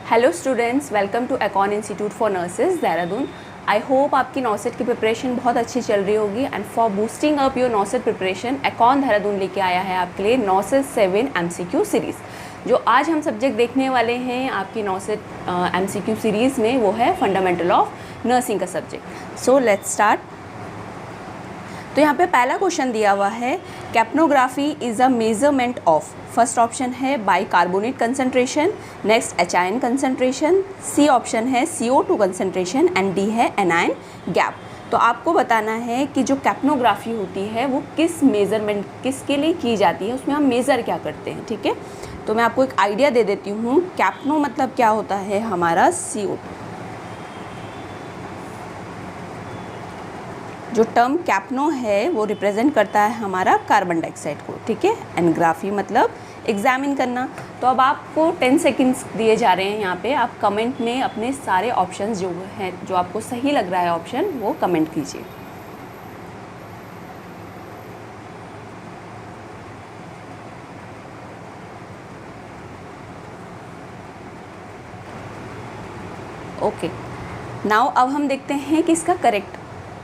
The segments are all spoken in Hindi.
Hello students, welcome to Akon institute for nurses Dehradun. I hope आपकी नॉसेट की प्रिपरेशन बहुत अच्छी चल रही होगी and for boosting up your NORCET preparation Akon Dehradun लेके आया है आपके लिए नॉसेट 7 MCQ सीरीज़। जो आज हम सब्जेक्ट देखने वाले हैं आपकी नॉसेट MCQ सीरीज़ में वो है फंडामेंटल ऑफ नर्सिंग का सब्जेक्ट। So let's start. तो यहाँ पे पहला क्वेश्चन दिया हुआ है, capnography is a measurement of. First option है bicarbonate concentration, next H ion concentration, C option है CO2 कंसंट्रेशन एंड डी है एनायन गैप। तो आपको बताना है कि जो कैप्नोग्राफी होती है वो किस मेज़रमेंट किसके लिए की जाती है, उसमें हम मेज़र क्या करते हैं। ठीक है, तो मैं आपको एक आइडिया दे देती हूँ। कैप्नो मतलब क्या होता है हमारा CO2। जो टर्म कैप्नो है वो रिप्रेजेंट करता है हमारा कार्बन डाइऑक्साइड को। ठीक है, एंड ग्राफी मतलब एग्जामिन करना। तो अब आपको 10 सेकंड्स दिए जा रहे हैं। यहाँ पे आप कमेंट में अपने सारे ऑप्शंस जो हैं, जो आपको सही लग रहा है ऑप्शन, वो कमेंट कीजिए। ओके, नाउ अब हम देखते हैं कि इसका करेक्ट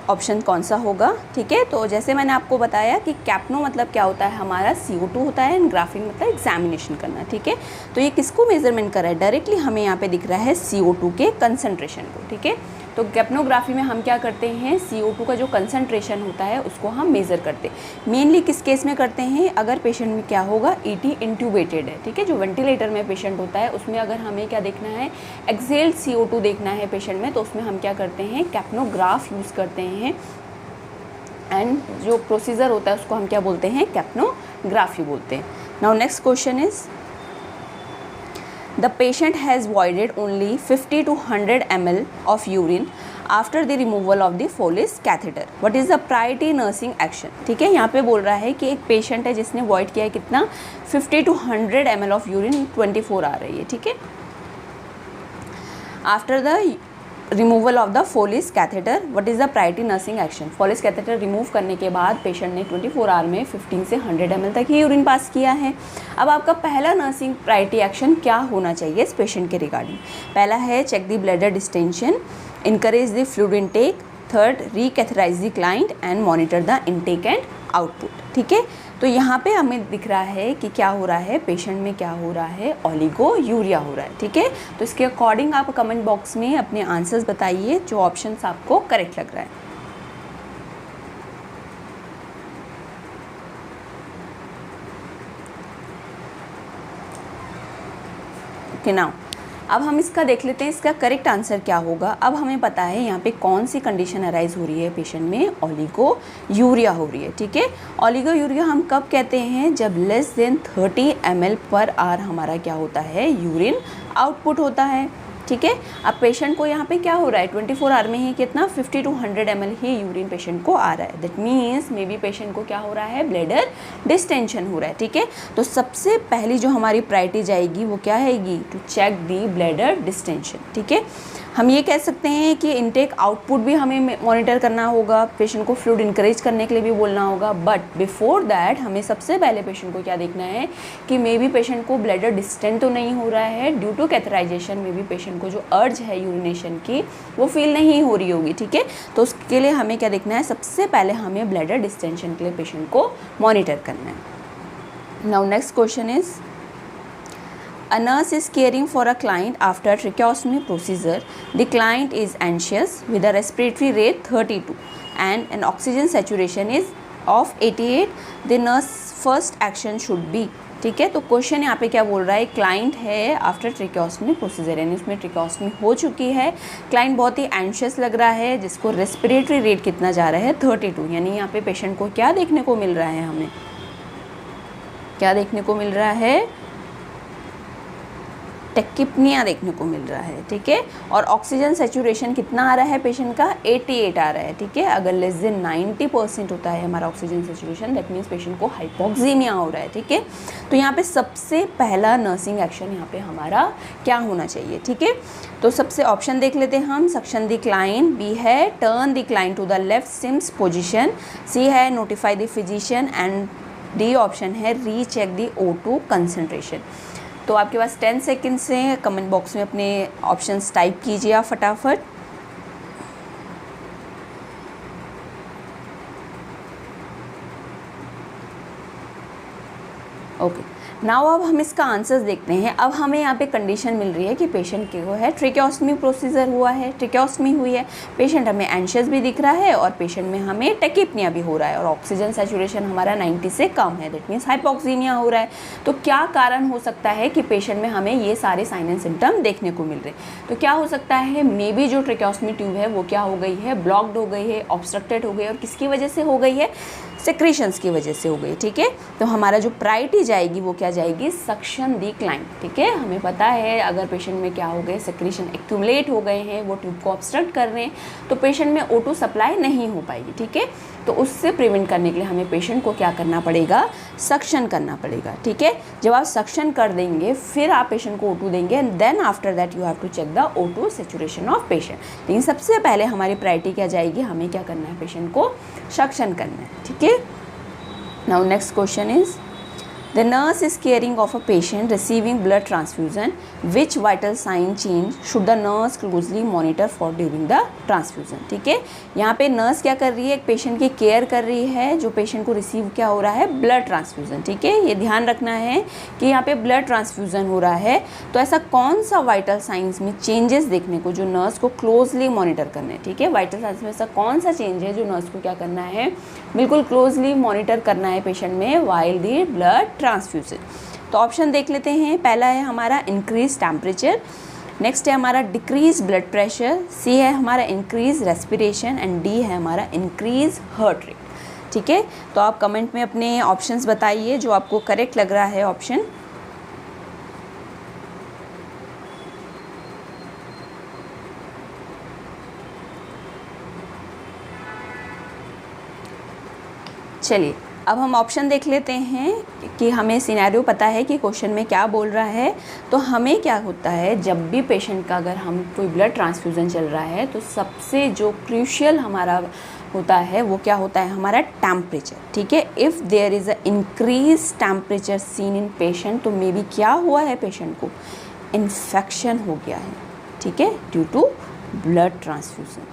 ऑप्शन कौन सा होगा। ठीक है, तो जैसे मैंने आपको बताया कि कैप्नो मतलब क्या होता है हमारा CO2 होता है एंड ग्राफिंग मतलब एग्जामिनेशन करना। ठीक है, तो ये किसको मेजरमेंट कर रहा है, डायरेक्टली हमें यहाँ पे दिख रहा है CO2 के कंसंट्रेशन को। ठीक है, तो कैप्नोग्राफी में हम क्या करते हैं, CO2 का जो कंसंट्रेशन होता है उसको हम मेज़र करते हैं। मेनली किस केस में करते हैं, अगर पेशेंट में क्या होगा, ET इंट्यूबेटेड है। ठीक है, जो वेंटिलेटर में पेशेंट होता है उसमें अगर हमें क्या देखना है, एक्सेल्ड CO2 देखना है पेशेंट में, तो उसमें हम क्या करते हैं, कैप्नोग्राफ यूज़ करते हैं। एंड जो प्रोसीजर होता है उसको हम क्या बोलते हैं, कैप्नोग्राफी बोलते हैं। Now next question is, the patient has voided only 50 to 100 ml of urine after the removal of the Foley's catheter. What is the priority nursing action? ठीक है, यहाँ पे बोल रहा है कि एक पेशेंट है जिसने वॉइड किया है कितना, 50 to 100 ml of urine 24 आ रही है। ठीक है, after the removal of the Foley's catheter, what is the priority nursing action? Foley's catheter remove करने के बाद पेशेंट ने 24 आवर में 15 से 100 ml तक ही यूरिन पास किया है। अब आपका पहला नर्सिंग प्रायोरिटी एक्शन क्या होना चाहिए इस पेशेंट के रिगार्डिंग? पहला है check the bladder distention, encourage the fluid intake, third recatheterize the client and monitor the intake and output. ठीक है, तो यहाँ पे हमें दिख रहा है कि क्या हो रहा है, पेशेंट में क्या हो रहा है, ओलिगो यूरिया हो रहा है। ठीक है, तो इसके अकॉर्डिंग आप कमेंट बॉक्स में अपने आंसर्स बताइए जो ऑप्शंस आपको करेक्ट लग रहा है। ओके, नाउ अब हम इसका देख लेते हैं इसका करेक्ट आंसर क्या होगा। अब हमें पता है यहाँ पे कौन सी कंडीशन अराइज हो रही है पेशेंट में, ओलिगो यूरिया हो रही है। ठीक है, ओलिगो यूरिया हम कब कहते हैं, जब less than 30 ml per hour हमारा क्या होता है, यूरिन आउटपुट होता है। ठीक है, अब पेशेंट को यहाँ पे क्या हो रहा है, 24 आवर में ही कितना 50 to 100 ml he urine patient को आ रहा है। That means may be patient को क्या हो रहा है, ब्लैडर डिस्टेंशन हो रहा है। ठीक है, तो सबसे पहली जो हमारी प्रायोरिटी जाएगी वो क्या रहेगी, to check the bladder distension. ठीक है, हम ये कह सकते हैं कि इनटेक आउटपुट भी हमें मॉनिटर करना होगा, पेशेंट को फ्लूइड इनकरेज करने के लिए भी बोलना होगा। बट बिफोर दैट हमें सबसे पहले पेशेंट को क्या देखना है कि मे बी पेशेंट को ब्लैडर डिस्टेंट तो नहीं हो रहा है, ड्यू टू कैथराइजेशन में भी पेशेंट को जो अर्ज है यूरिनेशन की वो फील नहीं हो रही होगी। ठीक है, तो उसके लिए हमें क्या देखना है, सबसे पहले हमें ब्लैडर डिस्टेंशन के लिए पेशेंट को मॉनिटर करना है। Now next question is, a nurse is caring for a client after tracheostomy procedure. The client is anxious with a respiratory rate 32 and an oxygen saturation is of 88. The nurse first action should be. ठीक है, तो क्वेश्चन यहाँ पे क्या बोल रहा है, क्लाइंट है आफ्टर ट्रेकेओस्टमी प्रोसीजर, यानी उसमें ट्रेकेओस्टमी हो चुकी है, क्लाइंट बहुत ही एंशियस लग रहा है, जिसको रेस्पिरेटरी रेट कितना जा रहा है, 32। यानी यहाँ पे पेशेंट को क्या देखने को मिल रहा है, हमें क्या देखने को मिल रहा है, टेकिपनिया देखने को मिल रहा है। ठीक है, और ऑक्सीजन सेचुरेशन कितना आ रहा है पेशेंट का, 88 आ रहा है। ठीक है, अगर लेस देन 90% होता है हमारा oxygen saturation, that means patient को हाइपोक्सीमिया हो रहा है। ठीक है, तो यहाँ पे सबसे पहला नर्सिंग एक्शन यहाँ पे हमारा क्या होना चाहिए। ठीक है, तो सबसे ऑप्शन देख लेते हैं हम, सक्शन द क्लाइंट, बी है turn the client to the left Sims position, C है notify the physician and D option है रीचेक द O2 कंसंट्रेशन। तो आपके पास 10 सेकेंड्स हैं, कमेंट बॉक्स में अपने ऑप्शंस टाइप कीजिए आप फटाफट। ओके, नाउ अब हम इसका आंसर्स देखते हैं। अब हमें यहाँ पे कंडीशन मिल रही है कि पेशेंट को है ट्रेकियोस्टमी प्रोसीजर हुआ है, ट्रेकियोस्टमी हुई है, पेशेंट हमें एंशियस भी दिख रहा है और पेशेंट में हमें टेकिपनिया भी हो रहा है और ऑक्सीजन सैचुरेशन हमारा 90 से कम है, दैट मीन्स हाइपोक्सीमिया हो रहा है। तो क्या कारण हो सकता है कि पेशेंट में हमें ये सारे साइन एंड सिम्टम देखने को मिल रहे हैं? तो क्या हो सकता है, मे बी जो ट्रेकियोस्टमी ट्यूब है वो क्या हो गई है, ब्लॉक्ड हो गई है, ऑब्स्ट्रक्टेड हो गई है, और किसकी वजह से हो गई है, सेक्रेशंस की वजह से हो गई। ठीक है, तो हमारा जो प्रायोरिटी जाएगी वो क्या जाएगी, सक्शन डिक्लाइन। ठीक है, हमें पता है अगर पेशेंट में क्या हो गए, सेक्रेशन एक्यूमुलेट हो गए हैं, वो ट्यूब को ऑब्स्ट्रक्ट कर रहे हैं, तो पेशेंट में O2 सप्लाई नहीं हो पाएगी। ठीक है, तो उससे प्रिवेंट करने के लिए हमें पेशेंट को क्या करना पड़ेगा, सक्शन करना पड़ेगा। ठीक है, जब आप सक्शन कर देंगे फिर आप पेशेंट को O2 देंगे and then after that you have to check the O2 saturation of patient. लेकिन सबसे पहले हमारी प्रायोरिटी क्या जाएगी, हमें क्या करना है, पेशेंट को सक्शन करना है। ठीक है, now next question is The nurse is caring of a patient receiving blood transfusion. Which vital sign change should the nurse closely monitor for during the transfusion? ठीक है, यहाँ पे नर्स क्या कर रही है, एक पेशेंट की केयर कर रही है जो पेशेंट को रिसीव क्या हो रहा है, ब्लड ट्रांसफ्यूज़न। ठीक है, ये ध्यान रखना है कि यहाँ पे ब्लड ट्रांसफ्यूज़न हो रहा है, तो ऐसा कौन सा वाइटल साइंस में चेंजेस देखने को जो नर्स को क्लोजली मॉनिटर करना है। ठीक है, वाइटल साइंस में ऐसा कौन सा चेंज है जो नर्स को क्या करना है, बिल्कुल क्लोजली मॉनिटर करना है पेशेंट में वाइल दी ब्लड ट्रांसफ्यूजन। तो ऑप्शन देख लेते हैं। पहला है हमारा इंक्रीज टेम्परेचर, नेक्स्ट है हमारा डिक्रीज ब्लड प्रेशर, सी है हमारा इंक्रीज रेस्पिरेशन एंड डी है हमारा इंक्रीज हार्ट रेट। ठीक है, तो आप कमेंट में अपने ऑप्शंस बताइए जो आपको करेक्ट लग रहा है ऑप्शन। चलिए अब हम ऑप्शन देख लेते हैं कि हमें सिनेरियो पता है कि क्वेश्चन में क्या बोल रहा है। तो हमें क्या होता है, जब भी पेशेंट का अगर हम कोई ब्लड ट्रांसफ्यूज़न चल रहा है तो सबसे जो क्रूशियल हमारा होता है वो क्या होता है, हमारा टेम्परेचर। ठीक है, if there is a increase temperature seen in patient, तो मे बी क्या हुआ है, पेशेंट को इन्फेक्शन हो गया है। ठीक है, ड्यू टू ब्लड ट्रांसफ्यूज़न।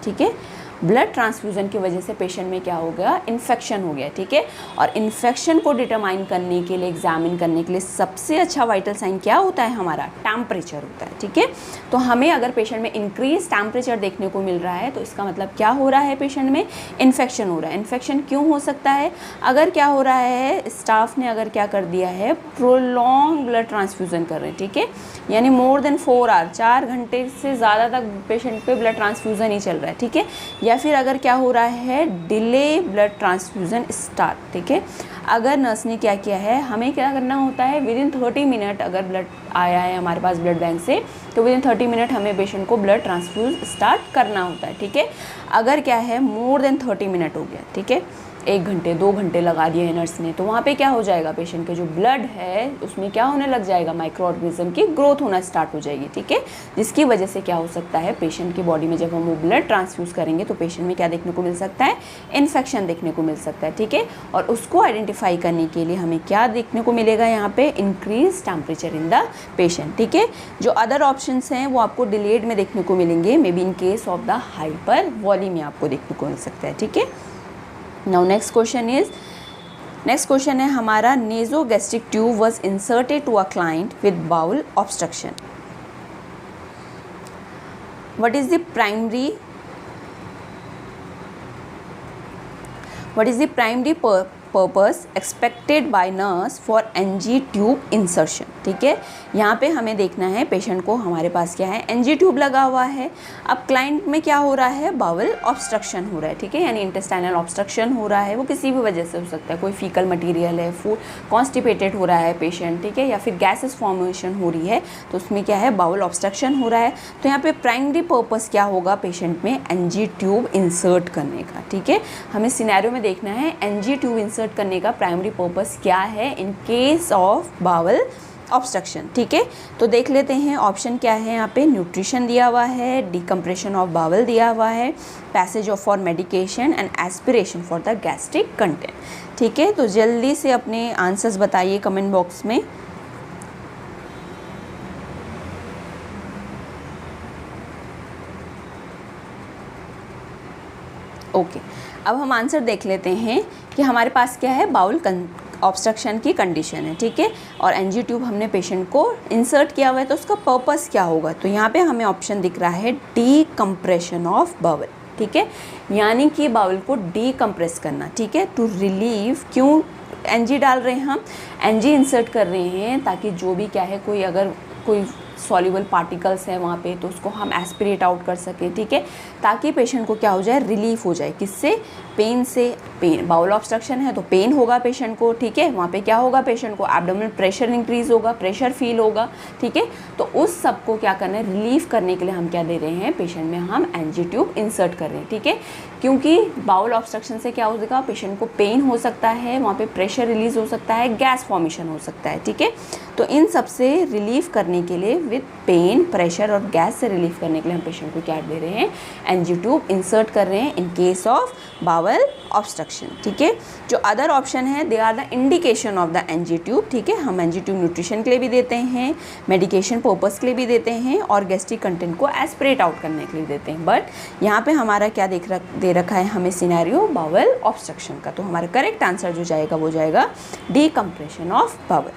ठीक है, ब्लड ट्रांसफ्यूज़न की वजह से पेशेंट में क्या हो गया, इन्फेक्शन हो गया। ठीक है, और इन्फेक्शन को डिटरमाइन करने के लिए, एग्जामिन करने के लिए सबसे अच्छा वाइटल साइन क्या होता है, हमारा टेम्परेचर होता है। ठीक है, तो हमें अगर पेशेंट में इंक्रीज टेम्परेचर देखने को मिल रहा है तो इसका मतलब क्या हो रहा है, पेशेंट में इन्फेक्शन हो रहा है। इन्फेक्शन क्यों हो सकता है, अगर क्या हो रहा है, स्टाफ ने अगर क्या कर दिया है, प्रोलॉन्ग ब्लड ट्रांसफ्यूज़न कर रहे हैं। ठीक है, यानी मोर देन 4 आवर, 4 घंटे से ज़्यादा तक पेशेंट पे ब्लड ट्रांसफ्यूज़न ही चल रहा है। ठीक है, या फिर अगर क्या हो रहा है, डिले ब्लड ट्रांसफ्यूज़न स्टार्ट। ठीक है, अगर नर्स ने क्या किया है, हमें क्या करना होता है, विदिन 30 मिनट अगर ब्लड आया है हमारे पास ब्लड बैंक से, तो विदिन 30 मिनट हमें पेशेंट को ब्लड ट्रांसफ्यूज स्टार्ट करना होता है। ठीक है, अगर क्या है, मोर देन 30 मिनट हो गया, ठीक है, 1 घंटे 2 घंटे लगा दिए हैं नर्स ने, तो वहाँ पे क्या हो जाएगा, पेशेंट के जो ब्लड है उसमें क्या होने लग जाएगा, माइक्रो ऑर्गेनिज्म की ग्रोथ होना स्टार्ट हो जाएगी। ठीक है, जिसकी वजह से क्या हो सकता है, पेशेंट की बॉडी में जब हम वो ब्लड ट्रांसफ्यूज़ करेंगे तो पेशेंट में क्या देखने को मिल सकता है, इन्फेक्शन देखने को मिल सकता है। ठीक है, और उसको आइडेंटिफाई करने के लिए हमें क्या देखने को मिलेगा, यहाँ पे increase temperature in the patient. ठीक है, जो अदर ऑप्शंस हैं वो आपको डिलेड में देखने को मिलेंगे, may be in case of the hypervolaemia आपको देखने को मिल सकता है। ठीक है, नाउ नेक्स्ट क्वेश्चन है हमारा, nasogastric tube was inserted to a client with bowel obstruction. What is the primary purpose expected by nurse for NG tube insertion. ठीक है, यहाँ पे हमें देखना है पेशेंट को, हमारे पास क्या है, NG ट्यूब लगा हुआ है। अब क्लाइंट में क्या हो रहा है, बाउल ऑब्स्ट्रक्शन हो रहा है। ठीक है, यानी इंटेस्टाइनल ऑब्स्ट्रक्शन हो रहा है, वो किसी भी वजह से हो सकता है, कोई फीकल मटीरियल है, फूड कॉन्स्टिपेटेड हो रहा है पेशेंट। ठीक है, या फिर गैसेस फॉर्मेशन हो रही है, तो उसमें क्या है, बाउल ऑब्स्ट्रक्शन हो रहा है। तो यहाँ पे प्राइमरी पर्पस क्या होगा पेशेंट में, NG ट्यूब इंसर्ट करने का। ठीक है, हमें सिनेरियो में देखना है NG ट्यूब इंसर्ट करने का प्राइमरी पर्पस क्या है in case of bowel obstruction. ठीक है, तो देख लेते हैं ऑप्शन क्या है। यहाँ पे न्यूट्रिशन दिया हुआ है, डिकम्प्रेशन ऑफ बावल दिया हुआ है, passage of for medication and aspiration for the gastric content. ठीक है, तो जल्दी से अपने आंसर्स बताइए कमेंट बॉक्स में। ओके, अब हम आंसर देख लेते हैं कि हमारे पास क्या है, बाउल ऑब्स्ट्रक्शन की कंडीशन है, ठीक है, और एनजी ट्यूब हमने पेशेंट को इंसर्ट किया हुआ है, तो उसका पर्पस क्या होगा, तो यहाँ पे हमें ऑप्शन दिख रहा है डीकम्प्रेशन ऑफ बाउल, ठीक है, यानी कि बाउल को डीकम्प्रेस करना, ठीक है, टू रिलीव। क्यों एनजी डाल रहे हैं हम, एनजी इंसर्ट कर रहे हैं ताकि जो भी क्या है, कोई अगर कोई सॉल्युबल पार्टिकल्स है वहाँ पे तो उसको हम एस्पिरेट आउट कर सकें, ठीक है, ताकि पेशेंट को क्या हो जाए, रिलीफ हो जाए, किससे, पेन से। पेन, बाउल ऑब्स्ट्रक्शन है तो पेन होगा पेशेंट को, ठीक है, वहाँ पे क्या होगा, पेशेंट को एब्डोमिनल प्रेशर इंक्रीज होगा, प्रेशर फील होगा, ठीक है, तो उस सब को क्या करना है, रिलीफ करने के लिए हम क्या दे रहे हैं, पेशेंट में हम एनजी ट्यूब इंसर्ट कर रहे हैं, ठीक है, क्योंकि बाउल ऑब्स्ट्रक्शन से क्या होगा, पेशेंट को पेन हो सकता है, वहाँ पे प्रेशर रिलीज हो सकता है, गैस फॉर्मेशन हो सकता है, ठीक है, तो इन सब से रिलीफ करने के लिए, विद पेन, प्रेशर और गैस से रिलीफ करने के लिए हम पेशेंट को क्या दे रहे हैं, एनजी ट्यूब इंसर्ट कर रहे हैं in case of bowel obstruction, ठीक है। जो अदर ऑप्शन है, they are the indication of the NG tube, ठीक है, हम एनजी ट्यूब न्यूट्रिशन के लिए भी देते हैं, मेडिकेशन पर्पस के लिए भी देते हैं, और गैस्ट्रिक कंटेंट को एस्पिरेट आउट करने के लिए देते हैं, बट यहाँ पे हमारा क्या दे रखा है हमें सिनेरियो, बाउल ऑब्स्ट्रक्शन का, तो हमारा करेक्ट आंसर जो जाएगा वो जाएगा decompression of bowel.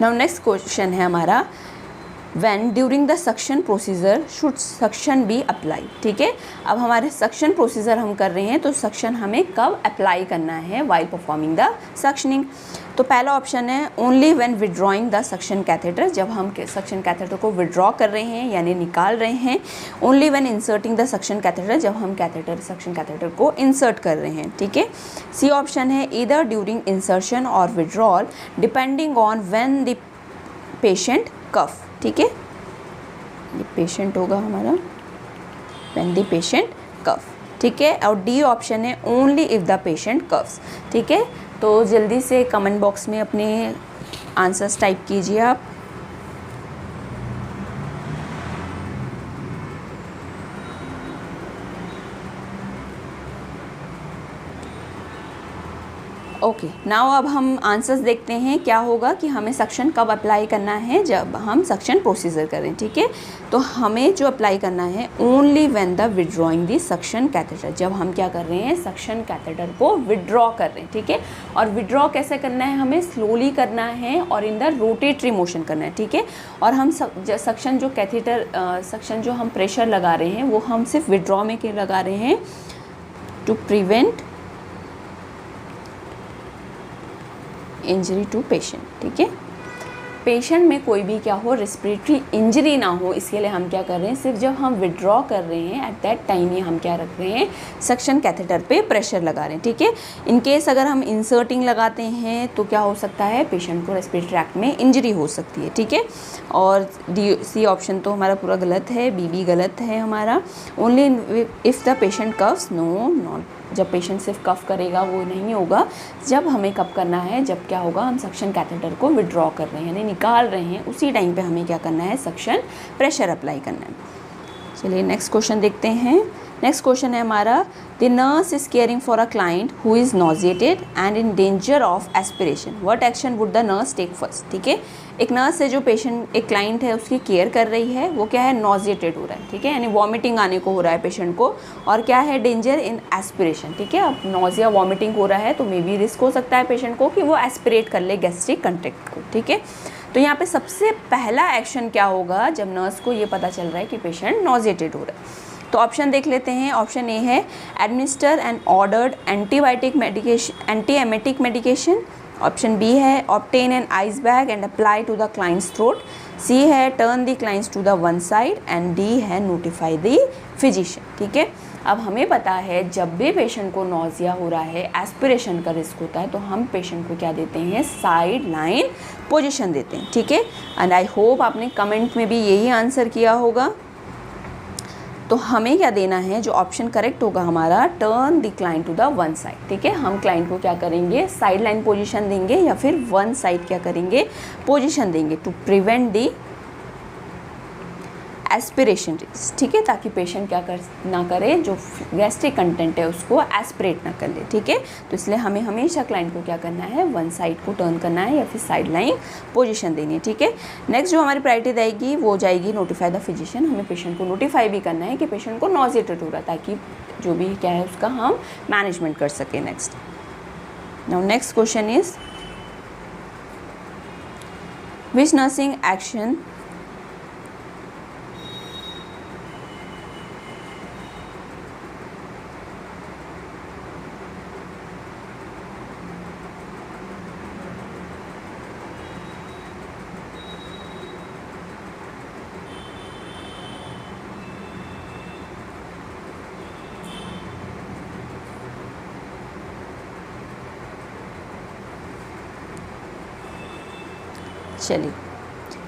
Now next question है हमारा, when during the suction procedure should suction be applied, ठीक है, अब हमारे suction procedure हम कर रहे हैं तो suction हमें कब अप्लाई करना है while performing the suctioning। तो पहला ऑप्शन है only when withdrawing the suction catheter, जब हम suction catheter को withdraw कर रहे हैं यानी निकाल रहे हैं, only when inserting the suction catheter, जब हम suction catheter को insert कर रहे हैं, ठीक है। सी ऑप्शन है either during insertion or withdrawal depending on when the patient cough, ठीक है, ये पेशेंट होगा हमारा when the patient cough, ठीक है, और डी ऑप्शन है only if the patient coughs, ठीक है। तो जल्दी से कमेंट बॉक्स में अपने आंसर्स टाइप कीजिए आप। ओके, नाउ अब हम आंसर्स देखते हैं क्या होगा कि हमें सक्शन कब अप्लाई करना है, जब हम सक्शन प्रोसीजर करें, ठीक है। तो हमें जो अप्लाई करना है only when the withdrawing the suction catheter, जब हम क्या कर रहे हैं, सक्शन कैथेटर को विड्रॉ कर रहे हैं, ठीक है। और विड्रॉ कैसे करना है, हमें स्लोली करना है और इन द रोटेटरी मोशन करना है, ठीक है। और हम सक्शन जो कैथेटर सक्शन जो हम प्रेशर लगा रहे हैं वो हम सिर्फ विड्रॉ में के लगा रहे हैं to prevent injury to patient, ठीक है। पेशेंट में कोई भी क्या हो, रेस्पिरेटरी इंजरी ना हो, इसके लिए हम क्या कर रहे हैं, सिर्फ जब हम विड्रॉ कर रहे हैं एट दैट टाइम ही हम क्या रख रहे हैं, सक्शन कैथेटर पे प्रेशर लगा रहे हैं, ठीक है। इन केस अगर हम इंसर्टिंग लगाते हैं तो क्या हो सकता है, पेशेंट को रेस्पिरेटरी ट्रैक्ट में इंजरी हो सकती है, ठीक है। और डी सी ऑप्शन तो हमारा पूरा गलत है, बी भी गलत है हमारा। Only if the patient coughs, no not, जब पेशेंट सिर्फ कफ करेगा वो नहीं होगा, जब हमें कब करना है, जब क्या होगा, हम सक्शन कैथेटर को विड्रॉ कर रहे हैं यानी निकाल रहे हैं, उसी टाइम पे हमें क्या करना है, सक्शन प्रेशर अप्लाई करना है। चलिए नेक्स्ट क्वेश्चन देखते हैं। नेक्स्ट क्वेश्चन है हमारा, the nurse is caring for a client who is nauseated and in danger of aspiration, what action would the nurse take first, ठीक है। एक नर्स है जो पेशेंट, एक क्लाइंट है उसकी केयर कर रही है, वो क्या है, नॉजिएटेड हो रहा है, ठीक है, यानी वॉमिटिंग आने को हो रहा है पेशेंट को, और क्या है, डेंजर इन एस्पिरेशन, ठीक है। अब नॉजिया वॉमिटिंग हो रहा है तो मे बी रिस्क हो सकता है पेशेंट को कि वो एस्पिरेट कर ले गैस्ट्रिक कंटेंट को, ठीक है। तो यहाँ पे सबसे पहला एक्शन क्या होगा जब नर्स को ये पता चल रहा है कि पेशेंट नॉजिएटेड हो रहा है, तो ऑप्शन देख लेते हैं। ऑप्शन ए है administer and ordered antibiotic medication, antiemetic medication. Option B है obtain an ice bag and apply to the client's throat. C है turn the client's to the one side and D है नोटिफाई द फिजिशियन, ठीक है। अब हमें पता है जब भी पेशेंट को नॉजिया हो रहा है, एस्पिरेशन का रिस्क होता है, तो हम पेशेंट को क्या देते हैं, साइड लाइन पोजिशन देते हैं, ठीक है। एंड आई होप आपने कमेंट में भी यही आंसर किया होगा। तो हमें क्या देना है, जो ऑप्शन करेक्ट होगा हमारा, turn the client to the one side, ठीक है। हम क्लाइंट को क्या करेंगे, साइड लाइन पोजिशन देंगे या फिर वन साइड क्या करेंगे, पोजिशन देंगे to prevent the aspiration release, ठीक है, ताकि पेशेंट क्या कर ना करे, जो गैस्ट्रिक कंटेंट है उसको एस्पिरेट ना कर ले, ठीक है। तो इसलिए हमें हमेशा क्लाइंट को क्या करना है, वन साइड को टर्न करना है या फिर साइड लाइन पोजिशन देनी है, ठीक है। नेक्स्ट जो हमारी प्रायोरिटी रहेगी वो जाएगी नोटिफाई द फिजिशियन। हमें पेशेंट को नोटिफाई भी करना है कि पेशेंट को नॉजिएटेड हो रहा है, ताकि जो भी क्या है उसका हम मैनेजमेंट कर सकें। Next, now next question is which nursing action चलिए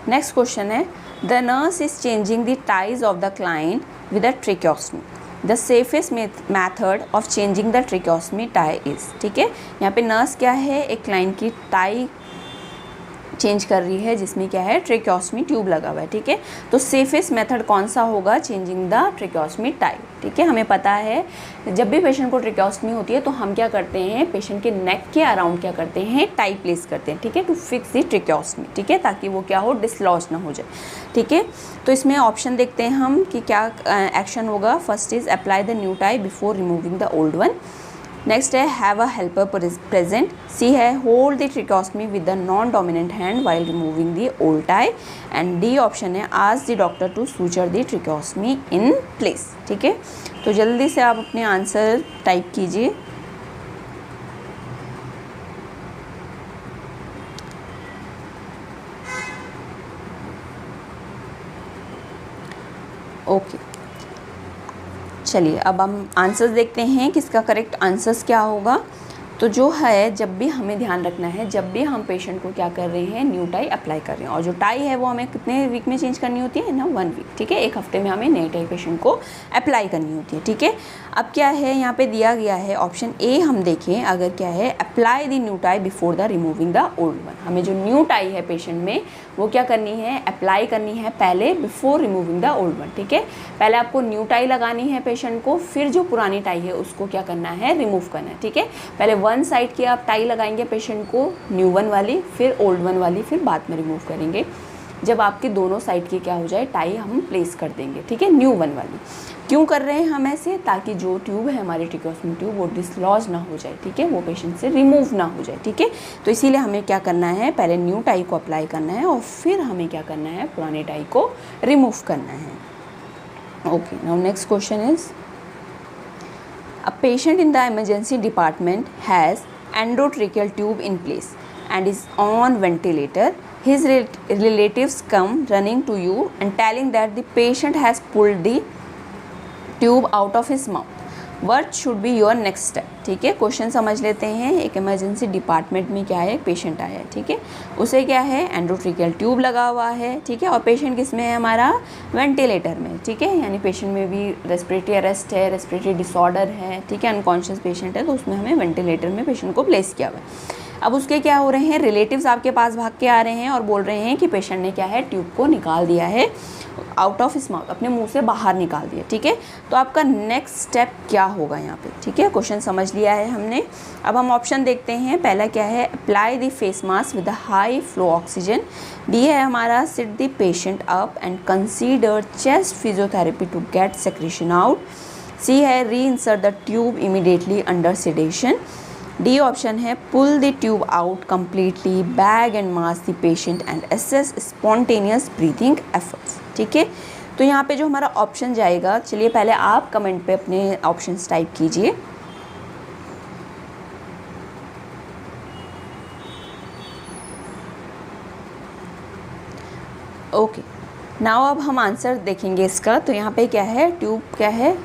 नेक्स्ट क्वेश्चन है the nurse is changing the ties of the client with a tracheostomy, the safest method of changing the tracheostomy tie is, ठीक है। यहाँ पे नर्स क्या है, एक क्लाइंट की टाई चेंज कर रही है जिसमें क्या है, ट्रेक्योस्टमी ट्यूब लगा हुआ है, ठीक है। तो सेफेस्ट मेथड कौन सा होगा, चेंजिंग द ट्रेक्योस्टमी टाई, ठीक है। हमें पता है जब भी पेशेंट को ट्रेक्योस्टमी होती है तो हम क्या करते हैं, पेशेंट के नेक के अराउंड क्या करते हैं, टाई प्लेस करते हैं, ठीक है, टू फिक्स द ट्रेक्योस्टमी, ठीक है, ताकि वो क्या हो, डिसलॉज ना हो जाए, ठीक है। तो इसमें ऑप्शन देखते हैं हम कि क्या एक्शन होगा। First is apply the new tie before removing the old one. Next है have a helper present. C है hold the tracheostomy with the non dominant hand while removing the old tie. And D option है ask the doctor to suture the tracheostomy in place, ठीक है। तो जल्दी से आप अपने आंसर टाइप कीजिए। ओके चलिए अब हम आंसर्स देखते हैं कि इसका करेक्ट आंसर्स क्या होगा। तो जो है, जब भी हमें ध्यान रखना है, जब भी हम पेशेंट को क्या कर रहे हैं, न्यू टाई अप्लाई कर रहे हैं, और जो टाई है वो हमें कितने वीक में चेंज करनी होती है ना, 1 वीक, ठीक है। एक हफ्ते में हमें नई टाई पेशेंट को अप्लाई करनी होती है, ठीक है। अब क्या है यहाँ पे दिया गया है ऑप्शन ए, हम देखें अगर क्या है, apply the new tie before the removing the old one. हमें जो न्यू टाई है पेशेंट में वो क्या करनी है, अप्लाई करनी है पहले, before removing the old one, ठीक है। पहले आपको न्यू टाई लगानी है पेशेंट को, फिर जो पुरानी टाई है उसको क्या करना है, रिमूव करना है, ठीक है। पहले वन साइड की आप टाई लगाएंगे पेशेंट को, न्यू वन वाली, फिर ओल्ड वन वाली, फिर बाद में रिमूव करेंगे। जब आपकी दोनों साइड की क्या हो जाए, टाई हम प्लेस कर देंगे, ठीक है, न्यू वन वाली। क्यों कर रहे हैं हम ऐसे, ताकि जो ट्यूब है हमारी ट्रेक्योस्टमी ट्यूब वो डिसलॉज ना हो जाए, ठीक है, वो पेशेंट से रिमूव ना हो जाए, ठीक है। तो इसीलिए हमें क्या करना है, पहले न्यू टाई को अप्लाई करना है और फिर हमें क्या करना है, पुराने टाई को रिमूव करना है। Okay, now next question is a patient in the emergency department has endotracheal tube in place and is on ventilator. His relatives come running to you and telling that the patient has pulled the tube out of his mouth. What should be your next step? ठीक है, क्वेश्चन समझ लेते हैं। एक इमरजेंसी डिपार्टमेंट में क्या है, पेशेंट आया है, ठीक है, उसे क्या है, एंडोट्रेकियल ट्यूब लगा हुआ है, ठीक है, और पेशेंट किस में है, हमारा वेंटिलेटर में, ठीक है, यानी पेशेंट में भी रेस्पिरेटरी अरेस्ट है, रेस्पिरेटरी डिसऑर्डर है, ठीक है, अनकॉन्शियस पेशेंट है, तो उसमें हमें वेंटिलेटर में पेशेंट को प्लेस किया हुआ है। अब उसके क्या हो रहे हैं, रिलेटिव्स आपके पास भाग के आ रहे हैं और बोल रहे हैं कि पेशेंट ने क्या है, ट्यूब को निकाल दिया है आउट ऑफ हिज माउथ, अपने मुंह से बाहर निकाल दिया, ठीक है। तो आपका नेक्स्ट स्टेप क्या होगा यहाँ पे, ठीक है, क्वेश्चन समझ लिया है हमने। अब हम ऑप्शन देखते हैं। पहला क्या है, apply the face mask with high flow oxygen. D है हमारा sit the patient up and consider chest physiotherapy to get secretion out. C है re insert the tube immediately under sedation. D option है pull the tube out completely, bag and mask the patient and assess spontaneous breathing efforts, ठीक है। तो यहाँ पे जो हमारा ऑप्शन जाएगा, चलिए पहले आप कमेंट पे अपने ऑप्शंस टाइप कीजिए। ओके, नाउ अब हम आंसर देखेंगे इसका। तो यहाँ पे क्या है, ट्यूब क्या है,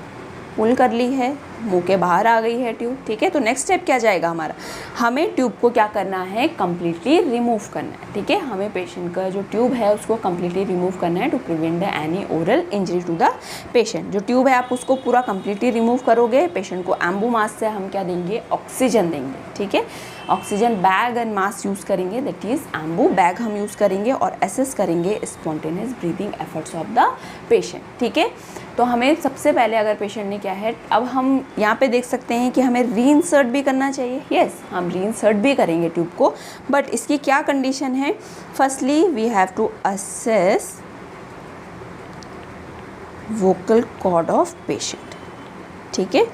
पुल कर ली है, मुंह के बाहर आ गई है ट्यूब, ठीक है। तो नेक्स्ट स्टेप क्या जाएगा हमारा, हमें ट्यूब को क्या करना है, कम्प्लीटली रिमूव करना है, ठीक है। हमें पेशेंट का जो ट्यूब है उसको कम्प्लीटली रिमूव करना है to prevent the any oral injury to the patient. जो ट्यूब है आप उसको पूरा कम्प्लीटली रिमूव करोगे, पेशेंट को एम्बू मास्क से हम क्या देंगे, ऑक्सीजन देंगे, ठीक है। Oxygen bag and mask use करेंगे, दैट इज़ एम्बू बैग हम यूज़ करेंगे और असेस करेंगे spontaneous breathing efforts of the patient, ठीक है। तो हमें सबसे पहले अगर पेशेंट ने क्या है, अब हम यहाँ पे देख सकते हैं कि हमें रीइंसर्ट भी करना चाहिए, यस हम रीइंसर्ट भी करेंगे ट्यूब को, बट इसकी क्या कंडीशन है, firstly we have to assess vocal cord of patient, ठीक है।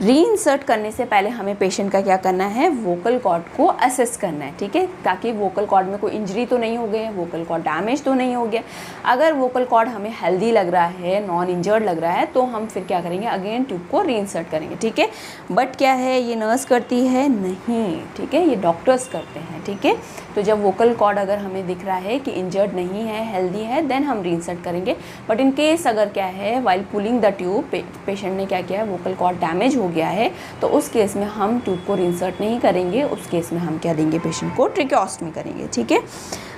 रीइंसर्ट करने से पहले हमें पेशेंट का क्या करना है, वोकल कॉर्ड को असेस करना है, ठीक है, ताकि वोकल कॉर्ड में कोई इंजरी तो नहीं हो गई है, वोकल कॉर्ड डैमेज तो नहीं हो गया। अगर वोकल कॉर्ड हमें हेल्दी लग रहा है, नॉन इंजर्ड लग रहा है, तो हम फिर क्या करेंगे, अगेन ट्यूब को रीइंसर्ट करेंगे, ठीक है। बट क्या है, ये नर्स करती है नहीं, ठीक है, ये डॉक्टर्स करते हैं, ठीक है। तो जब वोकल कॉर्ड अगर हमें दिख रहा है कि इंजर्ड नहीं है, हेल्दी है, देन हम रीइंसर्ट करेंगे। बट इन केस अगर क्या है, while pulling the tube patient ने क्या किया है, वोकल कॉर्ड डैमेज हो गया है, तो उस केस में हम ट्यूब को रीइंसर्ट नहीं करेंगे, उस केस में हम क्या देंगे, पेशेंट को ट्रेकियोस्टमी करेंगे, ठीक है।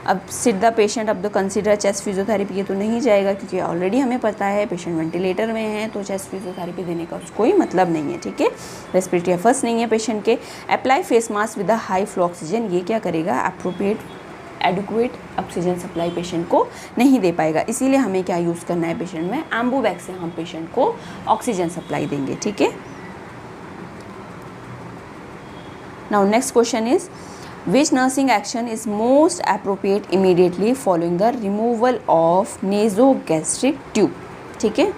अब सिट द पेशेंट, अब द कंसिडर चेस्ट फिजियोथेरेपी, ये तो नहीं जाएगा क्योंकि ऑलरेडी हमें पता है पेशेंट वेंटिलेटर में है, तो चेस्ट फिजियोथेरेपी देने का कोई मतलब नहीं है, ठीक है। रेस्पिरेटरी एफर्ट्स नहीं है पेशेंट के। Apply face mask with the high flow oxygen, ये क्या करेगा, appropriate adequate oxygen supply patient को नहीं दे पाएगा, इसीलिए हमें क्या यूज़ करना है पेशेंट में, एम्बू बैग से हम पेशेंट को ऑक्सीजन सप्लाई देंगे, ठीक है। Now next question is, which nursing action is most appropriate immediately following the removal of nasogastric tube, ठीक है।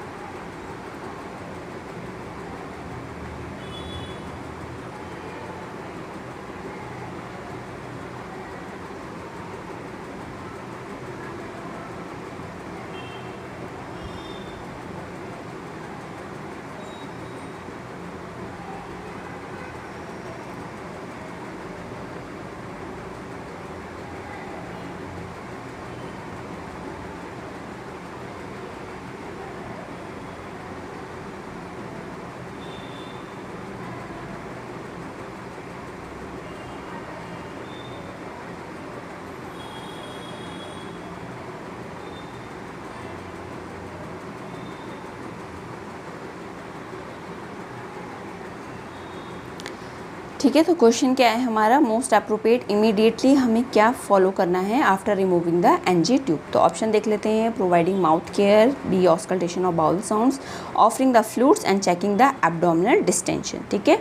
ठीक है, तो क्वेश्चन क्या है हमारा, मोस्ट अप्रोप्रिएट इमीडिएटली हमें क्या फॉलो करना है after removing the NG tube. तो ऑप्शन देख लेते हैं, providing mouth care, B auscultation of bowel sounds, offering the fluids and checking the abdominal distension, ठीक है।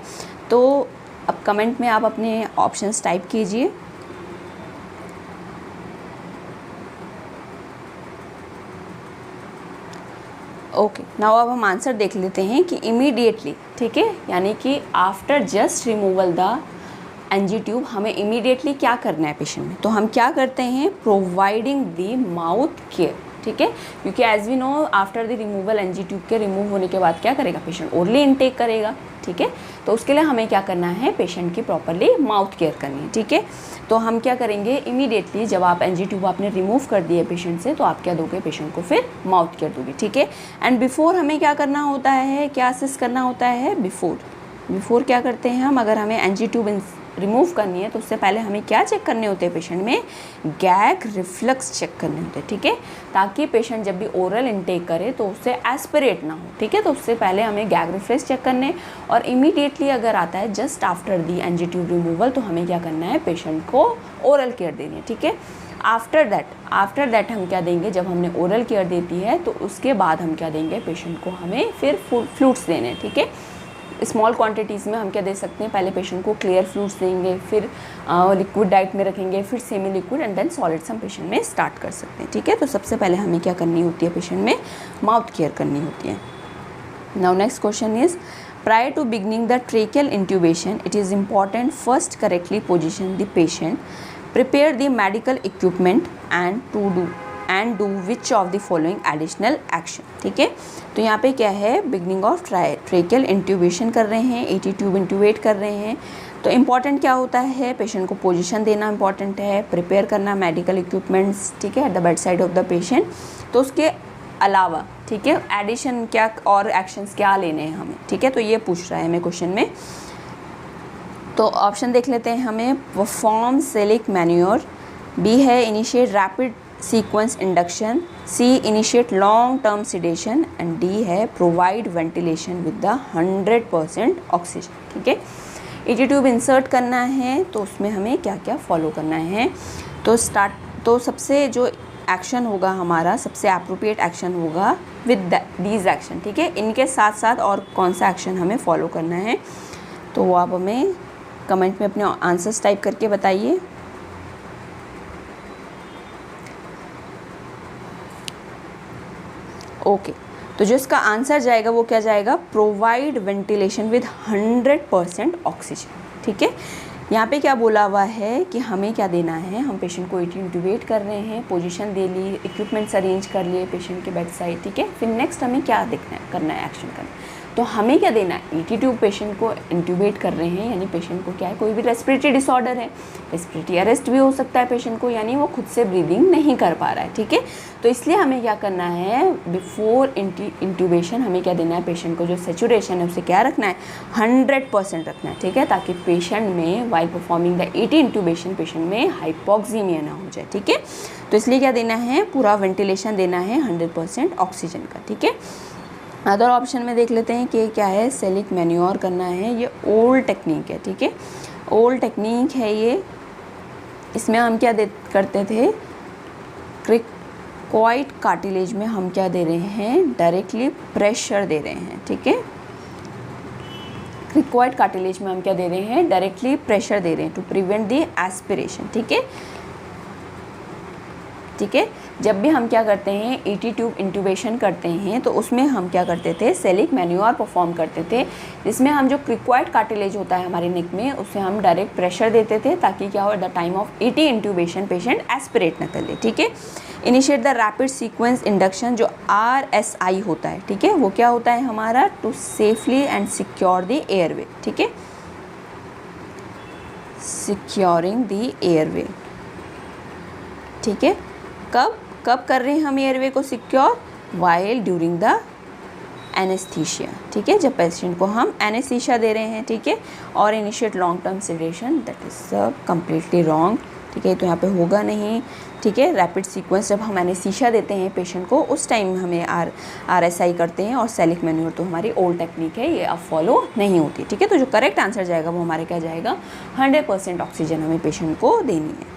तो अब कमेंट में आप अपने ऑप्शंस टाइप कीजिए। ओके, नाउ अब हम आंसर देख लेते हैं कि इमीडिएटली, ठीक है, यानी कि after just removal the NG tube हमें इमीडिएटली क्या करना है पेशेंट में। तो हम क्या करते हैं, प्रोवाइडिंग द माउथ केयर, ठीक है, क्योंकि as we know after the removal NG tube के रिमूव होने के बाद क्या करेगा पेशेंट, ओरली इनटेक करेगा, ठीक है। तो उसके लिए हमें क्या करना है, पेशेंट की प्रॉपरली माउथ केयर करनी है, ठीक है। तो हम क्या करेंगे, इमीडिएटली जब आप एनजी ट्यूब आपने रिमूव कर दिए पेशेंट से, तो आप क्या दोगे, पेशेंट को फिर माउथ केयर दोगे, ठीक है। एंड बिफोर हमें क्या करना होता है, क्या असेस करना होता है, बिफोर क्या करते हैं हम, अगर हमें एनजी ट्यूब रिमूव करनी है तो उससे पहले हमें क्या चेक करने होते हैं, पेशेंट में गैग रिफ्लक्स चेक करने होते हैं, ठीक है, ताकि पेशेंट जब भी ओरल इनटेक करे तो उससे एस्पिरेट ना हो, ठीक है। तो उससे पहले हमें गैग रिफ्लक्स चेक करने, और इमीडिएटली अगर आता है just after the NG tube removal, तो हमें क्या करना है, पेशेंट को ओरल केयर देनी है, ठीक है। आफ्टर दैट हम क्या देंगे, जब हमने ओरल केयर देती है तो उसके बाद हम क्या देंगे, पेशेंट को हमें फिर फ्लूइड्स देने हैं, ठीक है। स्मॉल क्वांटिटीज़ में हम क्या दे सकते हैं, पहले पेशेंट को क्लियर फ्लूइड्स देंगे, फिर लिक्विड डाइट में रखेंगे, फिर semi liquid and then solids हम पेशेंट में स्टार्ट कर सकते हैं, ठीक है। तो सबसे पहले हमें क्या करनी होती है, पेशेंट में माउथ केयर करनी होती है। Now next question is, prior to beginning the tracheal intubation, it is important first correctly position the patient, prepare the medical equipment and do which of the following additional action, ठीक है। तो यहाँ पे क्या है, बिगनिंग ऑफ ट्रेकियल इंट्यूबेशन कर रहे हैं, 80 ट्यूब इंट्यूबेट कर रहे हैं, तो इम्पॉर्टेंट क्या होता है, पेशेंट को पोजीशन देना इंपॉर्टेंट है, प्रिपेयर करना मेडिकल इक्विपमेंट्स, ठीक है, at the bed side of the patient. तो उसके अलावा, ठीक है, एडिशन क्या और एक्शंस क्या लेने हैं हमें, ठीक है। तो ये पूछ रहा है हमें क्वेश्चन में। तो ऑप्शन देख लेते हैं हमें, परफॉर्म सेलिक मैन्योर, बी है initiate rapid sequence induction, C initiate long term sedation and D है provide ventilation with the 100% oxygen, ठीक है। ईटी ट्यूब इंसर्ट करना है तो उसमें हमें क्या क्या फॉलो करना है। तो सबसे जो एक्शन होगा हमारा, सबसे अप्रोप्रिएट एक्शन होगा विद दीज एक्शन, ठीक है। इनके साथ साथ और कौन सा एक्शन हमें फॉलो करना है तो वो आप हमें कमेंट में अपने आंसर्स टाइप करके बताइए। ओके, तो जो इसका आंसर जाएगा वो क्या जाएगा, प्रोवाइड वेंटिलेशन विद 100% ऑक्सीजन, ठीक है। यहाँ पे क्या बोला हुआ है कि हमें क्या देना है, हम पेशेंट को इंट्यूबेट कर रहे हैं, पोजीशन दे ली, इक्विपमेंट्स अरेंज कर लिए पेशेंट के बेड साइड, ठीक है। फिर नेक्स्ट हमें क्या देखना है, करना है, एक्शन करना है। तो हमें क्या देना है, ईटी ट्यूब पेशेंट को इंट्यूबेट कर रहे हैं, यानी पेशेंट को क्या है, कोई भी रेस्पिरेटरी डिसऑर्डर है, रेस्पिरेटरी अरेस्ट भी हो सकता है पेशेंट को, यानी वो खुद से ब्रीदिंग नहीं कर पा रहा है, ठीक है। तो इसलिए हमें क्या करना है, बिफोर इंट्यूबेशन हमें क्या देना है, पेशेंट को जो सेचुरेशन है उसे क्या रखना है, 100% रखना है, ठीक है, ताकि पेशेंट में while performing the ET intubation patient में हाइपोक्सीमिया ना हो जाए, ठीक है। तो इसलिए क्या देना है, पूरा वेंटिलेशन देना है 100% ऑक्सीजन का, ठीक है। अदर ऑप्शन में देख लेते हैं कि क्या है, सेलिक मैन्योर करना है, ये ओल्ड टेक्निक है, ठीक है, ओल्ड टेक्निक है ये। इसमें हम क्या करते थे, क्रिकॉइड कार्टिलेज में हम क्या दे रहे हैं, डायरेक्टली प्रेशर दे रहे हैं, ठीक है। क्रिकॉइड कार्टिलेज में हम क्या दे रहे हैं, डायरेक्टली प्रेशर दे रहे हैं टू प्रिवेंट द एस्पिरेशन, ठीक है, ठीक है। जब भी हम क्या करते हैं, ईटी ट्यूब इंट्यूबेशन करते हैं तो उसमें हम क्या करते थे, सेलिक मैन्योर परफॉर्म करते थे, जिसमें हम जो क्रिक्वायर्ड कार्टिलेज होता है हमारे नेक में उसे हम डायरेक्ट प्रेशर देते थे, ताकि क्या हो, at the time of ET intubation patient aspirate न कर ले, ठीक है। Initiate the rapid sequence induction, जो RSI होता है, ठीक है, वो क्या होता है हमारा, to safely and secure the airway, ठीक है, सिक्योरिंग द एयरवे, ठीक है। कब कर रहे हैं हम एयरवे को secure, while during the anaesthesia, ठीक है, जब पेशेंट को हम एनेस्थीसिया दे रहे हैं, ठीक है। और initiate long term sedation, that is completely wrong, ठीक है, तो यहाँ पे होगा नहीं, ठीक है। रैपिड सीक्वेंस जब हम एनेस्थीसिया देते हैं पेशेंट को उस टाइम हमें RSI करते हैं, और सेलिक मैन्योर तो हमारी ओल्ड टेक्निक है, ये अब फॉलो नहीं होती, ठीक है। तो जो करेक्ट आंसर जाएगा वो हमारे क्या जाएगा, 100% ऑक्सीजन हमें पेशेंट को देनी है।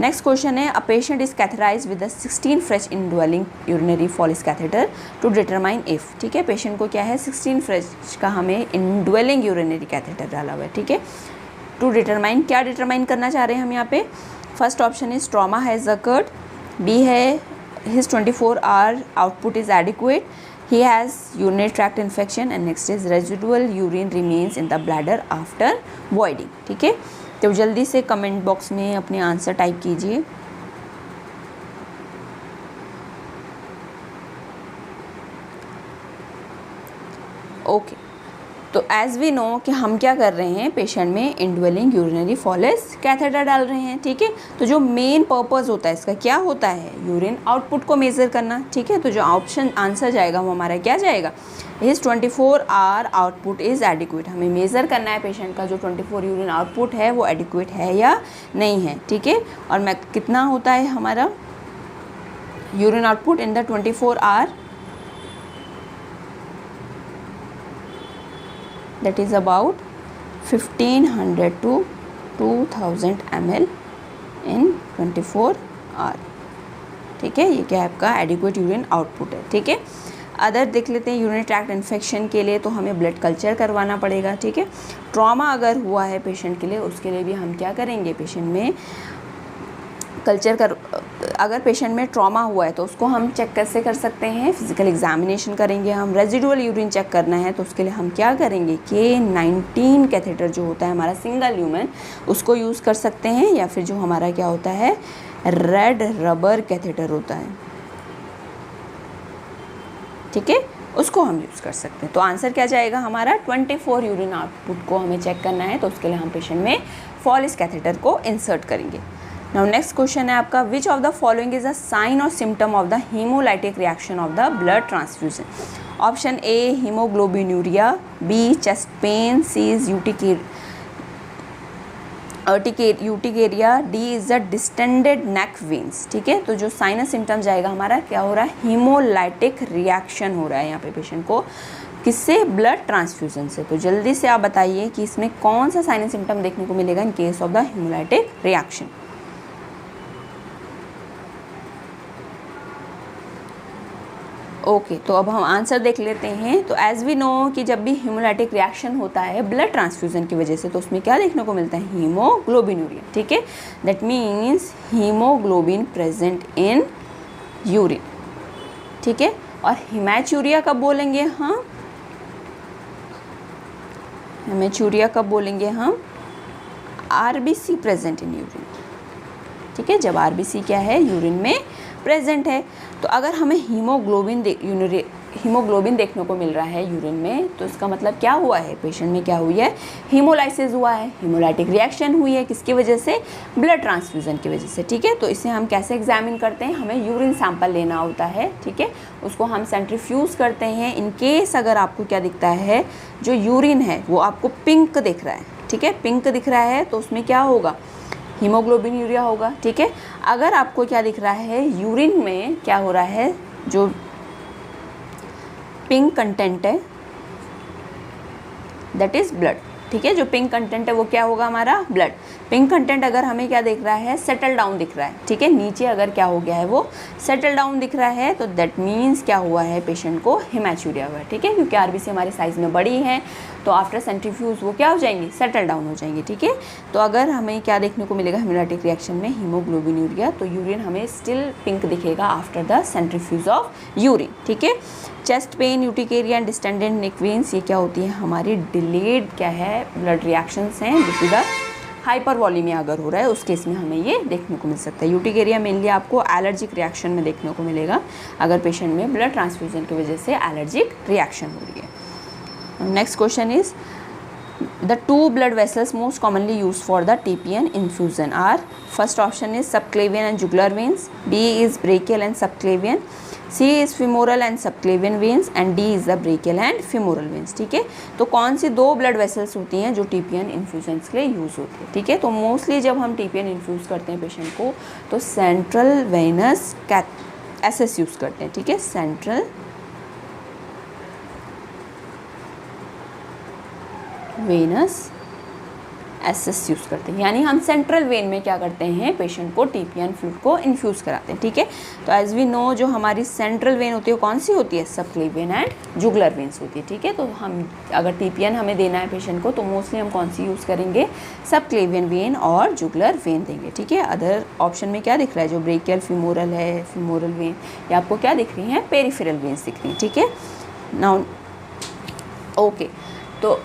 नेक्स्ट क्वेश्चन है, a patient is catheterized with 16 French indwelling urinary Foley's catheter to determine if, ठीक है, पेशेंट को क्या है, 16 फ्रेश का हमें इनड्वेलिंग यूरिनरी कैथेटर डाला हुआ है, ठीक है। टू डिटरमाइन, क्या डिटरमाइन करना चाह रहे हैं हम यहाँ पे, first option is trauma has occurred, B है his 24 hour output is adequate, he has urinary tract infection, and next is residual urine remains in the bladder after voiding, ठीक है। तो जल्दी से कमेंट बॉक्स में अपने आंसर टाइप कीजिए। ओके, तो एज वी नो कि हम क्या कर रहे हैं, पेशेंट में इनड्वेलिंग यूरिनरी फॉलिस कैथेटर डाल रहे हैं, ठीक है। तो जो मेन पर्पस होता है इसका क्या होता है, यूरिन आउटपुट को मेज़र करना, ठीक है। तो जो ऑप्शन आंसर जाएगा वो हमारा क्या जाएगा, his 24 hour output is adequate, हमें मेज़र करना है पेशेंट का जो 24 यूरिन आउटपुट है वो एडिक्वेट है या नहीं है, ठीक है। और मैं कितना होता है हमारा urine output in the 24 hour, that is about 1500 to 2000 ml in 24 hour, ठीक है। ये क्या है आपका एडिक्वेट यूरिन आउटपुट है, ठीक है। अदर देख लेते हैं, यूरिनरी ट्रैक्ट इन्फेक्शन के लिए तो हमें ब्लड कल्चर करवाना पड़ेगा, ठीक है। ट्रॉमा अगर हुआ है पेशेंट के लिए, उसके लिए भी हम क्या करेंगे, पेशेंट में कल्चर कर, अगर पेशेंट में ट्रॉमा हुआ है तो उसको हम चेक कैसे कर सकते हैं, फिजिकल एग्जामिनेशन करेंगे हम। रेजिडुअल यूरिन चेक करना है तो उसके लिए हम क्या करेंगे, K19 कैथेटर जो होता है हमारा सिंगल ल्यूमेन, उसको यूज़ कर सकते हैं, या फिर जो हमारा क्या होता है, रेड रबर कैथेटर होता है, ठीक है, उसको हम यूज़ कर सकते हैं। तो आंसर क्या जाएगा हमारा, 24 यूरिन आउटपुट को हमें चेक करना है, तो उसके लिए हम पेशेंट में फॉलिस कैथेटर को इंसर्ट करेंगे। नाउ नेक्स्ट क्वेश्चन है आपका, which of the following is a sign और symptom of the haemolytic reaction of the blood transfusion. Option A haemoglobinuria, B chest pain, C is urticaria, D is the distended neck veins, ठीक है। तो जो साइन और सिम्टम जाएगा हमारा क्या हो रहा है, हीमोलाइटिक रिएक्शन हो रहा है यहाँ पे पेशेंट को, किससे? ब्लड ट्रांसफ्यूजन से। तो जल्दी से आप बताइए कि इसमें कौन सा साइन एंड सिम्टम देखने को मिलेगा इन case of the hemolytic reaction. Okay, तो अब हम आंसर देख लेते हैं। तो एज वी नो कि जब भी हेमोलाइटिक रिएक्शन होता है ब्लड ट्रांसफ्यूजन की वजह से, तो उसमें क्या देखने को मिलता है? हीमोग्लोबिनूरिया। ठीक है, that means haemoglobin present in urine. ठीक है, और हेमैचूरिया कब बोलेंगे हम? हेमैचूरिया कब बोलेंगे हम? RBC present in urine. ठीक है, जब आरबीसी क्या है? यूरिन में प्रेजेंट है। तो अगर हमें हीमोग्लोबिन देखने को मिल रहा है यूरिन में, तो इसका मतलब क्या हुआ है? पेशेंट में क्या हुई है? हीमोलाइसिस हुआ है, हेमोलाइटिक रिएक्शन हुई है। किसकी वजह से? ब्लड ट्रांसफ्यूजन की वजह से। ठीक है, तो इसे हम कैसे एग्जामिन करते हैं? हमें यूरिन सैंपल लेना होता है। ठीक है, उसको हम सेंट्रीफ्यूज करते हैं। इन केस अगर आपको क्या दिखता है, जो यूरिन है वो आपको पिंक दिख रहा है, ठीक है, पिंक दिख रहा है, तो उसमें क्या होगा? हीमोग्लोबिन यूरिया होगा। ठीक है, अगर आपको क्या दिख रहा है? यूरिन में क्या हो रहा है? जो पिंक कंटेंट है दैट इज ब्लड। ठीक है, जो पिंक कंटेंट है वो क्या होगा? हमारा ब्लड। पिंक कंटेंट अगर हमें क्या दिख रहा है? सेटल डाउन दिख रहा है। ठीक है, नीचे अगर क्या हो गया है? वो सेटल डाउन दिख रहा है, तो दैट मीन्स क्या हुआ है? पेशेंट को हेमैचूरिया हुआ है। ठीक है, क्योंकि आरबीसी हमारे साइज में बड़ी है, तो आफ्टर सेंट्रीफ्यूज वो क्या हो जाएंगी? सेटल डाउन हो जाएंगी। ठीक है, तो अगर हमें क्या देखने को मिलेगा हेमोलाइटिक रिएक्शन में? हीमोग्लोबिनूरिया। तो यूरिन हमें स्टिल पिंक दिखेगा after the centrifuge of urine. ठीक है, chest pain, urticaria and distended neck veins, ये क्या होती है? हमारी डिलेड क्या है? ब्लड रिएक्शंस हैं, जिसकी द हाइपर वॉलीमिया अगर हो रहा है उस केस में हमें ये देखने को मिल सकता है। यूटिकेरिया मेनली आपको एलर्जिक रिएक्शन में देखने को मिलेगा, अगर पेशेंट में ब्लड ट्रांसफ्यूजन की वजह से एलर्जिक रिएक्शन हो रही है। Next question is the two blood vessels most commonly use for the TPN infusion are, first option is subclavian and jugular veins, B is brachial and subclavian, C is femoral and subclavian veins and D is the brachial and femoral veins। ठीक है, तो कौन सी दो ब्लड वेसल्स होती हैं जो टीपीएन इन्फ्यूजन्स के लिए यूज़ होती है? ठीक है, तो मोस्टली जब हम टीपीएन इन्फ्यूज़ करते हैं पेशेंट को, तो सेंट्रल वेनस एसएस यूज़ करते हैं। ठीक है, सेंट्रल वेनस एसएस यूज़ करते हैं, यानी हम सेंट्रल वेन में क्या करते हैं? पेशेंट को टीपीएन फ्लूइड को इन्फ्यूज़ कराते हैं। ठीक है, तो एज वी नो जो हमारी सेंट्रल वेन होती है कौन सी होती है? सबक्लेवियन एंड जुगुलर वेन्स होती है। ठीक है, तो हम अगर टीपीएन हमें देना है पेशेंट को, तो मोस्टली हम कौन सी यूज़ करेंगे? सबक्लेवियन वेन और जुगुलर वेन देंगे। ठीक है, अदर ऑप्शन में क्या दिख रहा है? जो ब्रेकियल फिमोरल है, फिमोरल वेन, ये आपको क्या दिख रही हैं? पेरिफेरल वेन्स दिख रही हैं। ठीक है, नाउ ओके, तो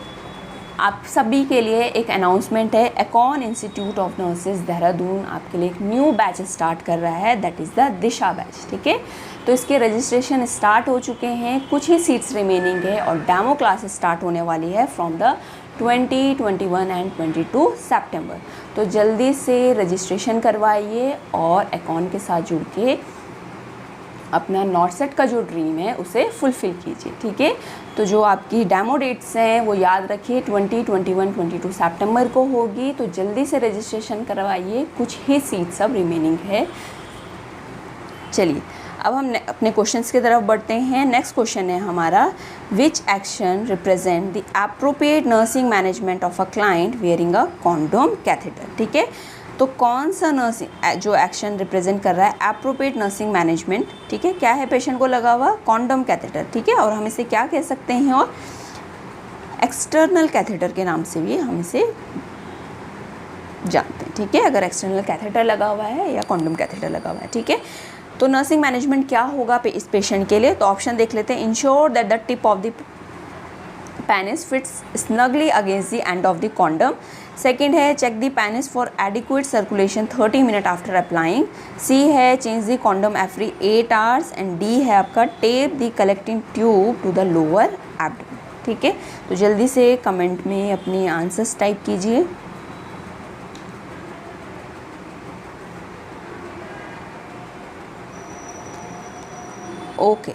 आप सभी के लिए एक अनाउंसमेंट है। एकॉन इंस्टीट्यूट ऑफ नर्सेज देहरादून आपके लिए एक न्यू बैच स्टार्ट कर रहा है, that is the Disha batch. ठीक है, तो इसके रजिस्ट्रेशन स्टार्ट हो चुके हैं, कुछ ही सीट्स रिमेनिंग है और डेमो क्लास स्टार्ट होने वाली है फ्रॉम द 20, 21 एंड 22 सितंबर। तो जल्दी से रजिस्ट्रेशन करवाइए और एकॉन के साथ जुड़ के अपना नॉर्सेट का जो ड्रीम है उसे फुलफ़िल कीजिए। ठीक है, तो जो आपकी डेमो डेट्स हैं वो याद रखिए, 20, 21, 22 सितंबर को होगी। तो जल्दी से रजिस्ट्रेशन करवाइए, कुछ ही सीट सब रिमेनिंग है। चलिए अब हम अपने क्वेश्चंस की तरफ बढ़ते हैं। नेक्स्ट क्वेश्चन है हमारा, विच action represent the appropriate nursing management of a client wearing a condom catheter. ठीक है, तो कौन सा नर्सिंग जो एक्शन रिप्रेजेंट कर रहा है एप्रोप्रिएट नर्सिंग मैनेजमेंट? ठीक है, क्या है? पेशेंट को लगा हुआ कॉन्डोम कैथेटर। ठीक है, और हम इसे क्या कह सकते हैं? और एक्सटर्नल कैथेटर के नाम से भी हम इसे जानते हैं। ठीक है, अगर एक्सटर्नल कैथेटर लगा हुआ है या कॉन्डोम कैथेटर लगा हुआ है। ठीक है, तो नर्सिंग मैनेजमेंट क्या होगा इस पेशेंट के लिए? तो ऑप्शन देख लेते हैं। Ensure that the tip of the penis fits snugly against the end of the condom. Second है check the penis for adequate circulation 30 minute after applying. C है change the condom every 8 hours and D है आपका tape the collecting tube to the lower abdomen. ठीक है, तो जल्दी से कमेंट में अपनी आंसर्स टाइप कीजिए। ओके,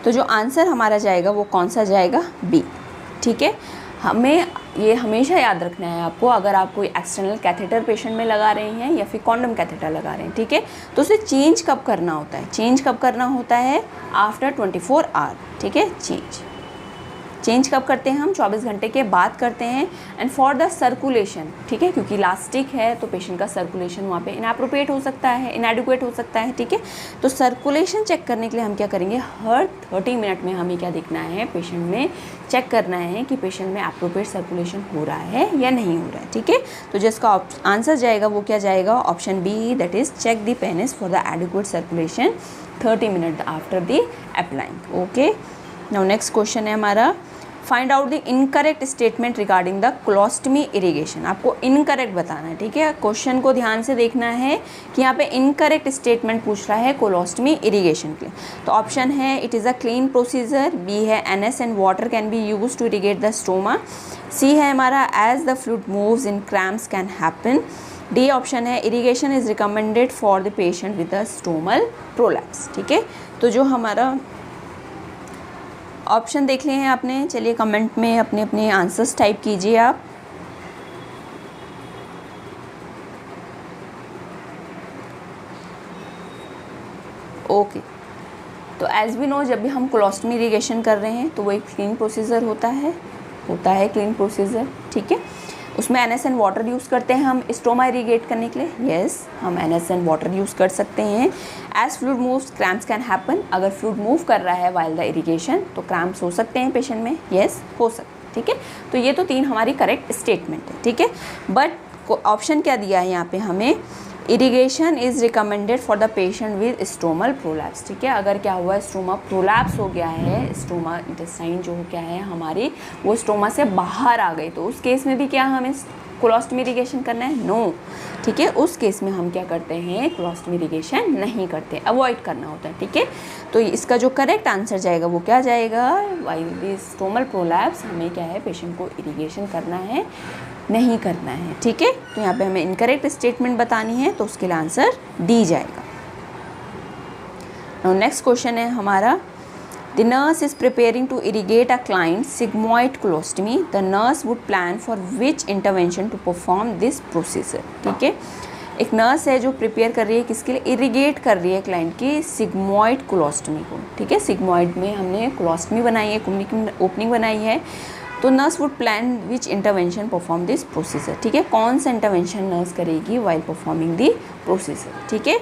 तो जो आंसर हमारा जाएगा वो कौन सा जाएगा? बी। ठीक है, हमें ये हमेशा याद रखना है आपको, अगर आप कोई एक्सटर्नल कैथेटर पेशेंट में लगा रहे हैं या फिर कॉन्डम कैथेटर लगा रहे हैं, ठीक है, तो उसे चेंज कब करना होता है, चेंज कब करना होता है, आफ्टर 24 आवर, ठीक है, चेंज कब करते हैं हम, 24 घंटे के बाद करते हैं। एंड फॉर द सर्कुलेशन, ठीक है, क्योंकि इलास्टिक है तो पेशेंट का सर्कुलेशन वहाँ पे इनएप्रोप्रिएट हो सकता है, इनएडिक्वेट हो सकता है, ठीक है, तो सर्कुलेशन चेक करने के लिए हम क्या करेंगे, हर 30 मिनट में हमें क्या देखना है, पेशेंट में चेक करना है कि पेशेंट में एप्रोप्रिएट सर्कुलेशन हो रहा है या नहीं हो रहा है, ठीक है। तो जिसका आंसर जाएगा वो क्या जाएगा, option B, that is check the penis for the adequate circulation 30 minute after the applying. Okay, now next question है हमारा, find out the incorrect statement regarding the colostomy irrigation. आपको इनकरेक्ट बताना है, ठीक है, क्वेश्चन को ध्यान से देखना है कि यहाँ पे इनकरेक्ट स्टेटमेंट पूछ रहा है कोलोस्टमी इरिगेशन के लिए। तो ऑप्शन है it is a clean procedure, B है NS and water can be use to irrigate the stoma, C है हमारा as the fluid moves in cramps can happen, D option है irrigation is recommended for the patient with a stomal prolapse, ठीक है। तो जो हमारा ऑप्शन देख लिए हैं आपने, चलिए कमेंट में अपने अपने आंसर्स टाइप कीजिए आप। ओके, तो एज वी नो जब भी हम कोलोस्टमी इरिगेशन कर रहे हैं तो वो एक क्लीन प्रोसीजर होता है क्लीन प्रोसीजर, ठीक है। उसमें NS एंड वाटर यूज़ करते हैं हम स्टोमा इरिगेट करने के लिए, यस हम NS एंड वाटर यूज़ कर सकते हैं। As fluid moves cramps can happen, अगर फ्लूइड मूव कर रहा है वाइल द इरिगेशन तो क्रैम्प्स हो सकते हैं पेशेंट में, यस हो सकते हैं, ठीक है। तो ये तो 3 हमारी करेक्ट स्टेटमेंट है, ठीक है। बट ऑप्शन क्या दिया है यहाँ पे हमें, irrigation is recommended for the patient with stomal prolapse, ठीक है। अगर क्या हुआ है, स्टोमा प्रोलैप्स हो गया है, स्टोमा इंटेस्टाइन जो क्या है हमारी वो स्टोमा से बाहर आ गई, तो उस केस में भी क्या हमें कोलोस्टमी इरिगेशन करना है, नो, ठीक है। उस केस में हम क्या करते हैं, कोलोस्टमी इरिगेशन नहीं करते, अवॉइड करना होता है, ठीक है। तो इसका जो करेक्ट आंसर जाएगा वो क्या जाएगा, वाइल द स्टोमल प्रोलैप्स हमें क्या है, पेशेंट को इरिगेशन करना है, नहीं करना है, ठीक है। तो यहाँ पे हमें इनकरेक्ट स्टेटमेंट बतानी है तो उसके लिए आंसर डी जाएगा। नाउ नेक्स्ट क्वेश्चन है हमारा, the nurse is preparing to irrigate a client sigmoid colostomy, the nurse would plan for which intervention to perform this procedure, ठीक है। एक नर्स है जो प्रिपेयर कर रही है किसके लिए, इरिगेट कर रही है क्लाइंट की सिग्मोइड कोलोस्टमी को, ठीक है। सिग्मोइड में हमने कोलोस्टमी बनाई है, ओपनिंग बनाई है, तो nurse would plan which intervention perform this procedure, ठीक है। कौन सा इंटरवेंशन नर्स करेगी वाइल परफॉर्मिंग दी प्रोसीजर, ठीक है।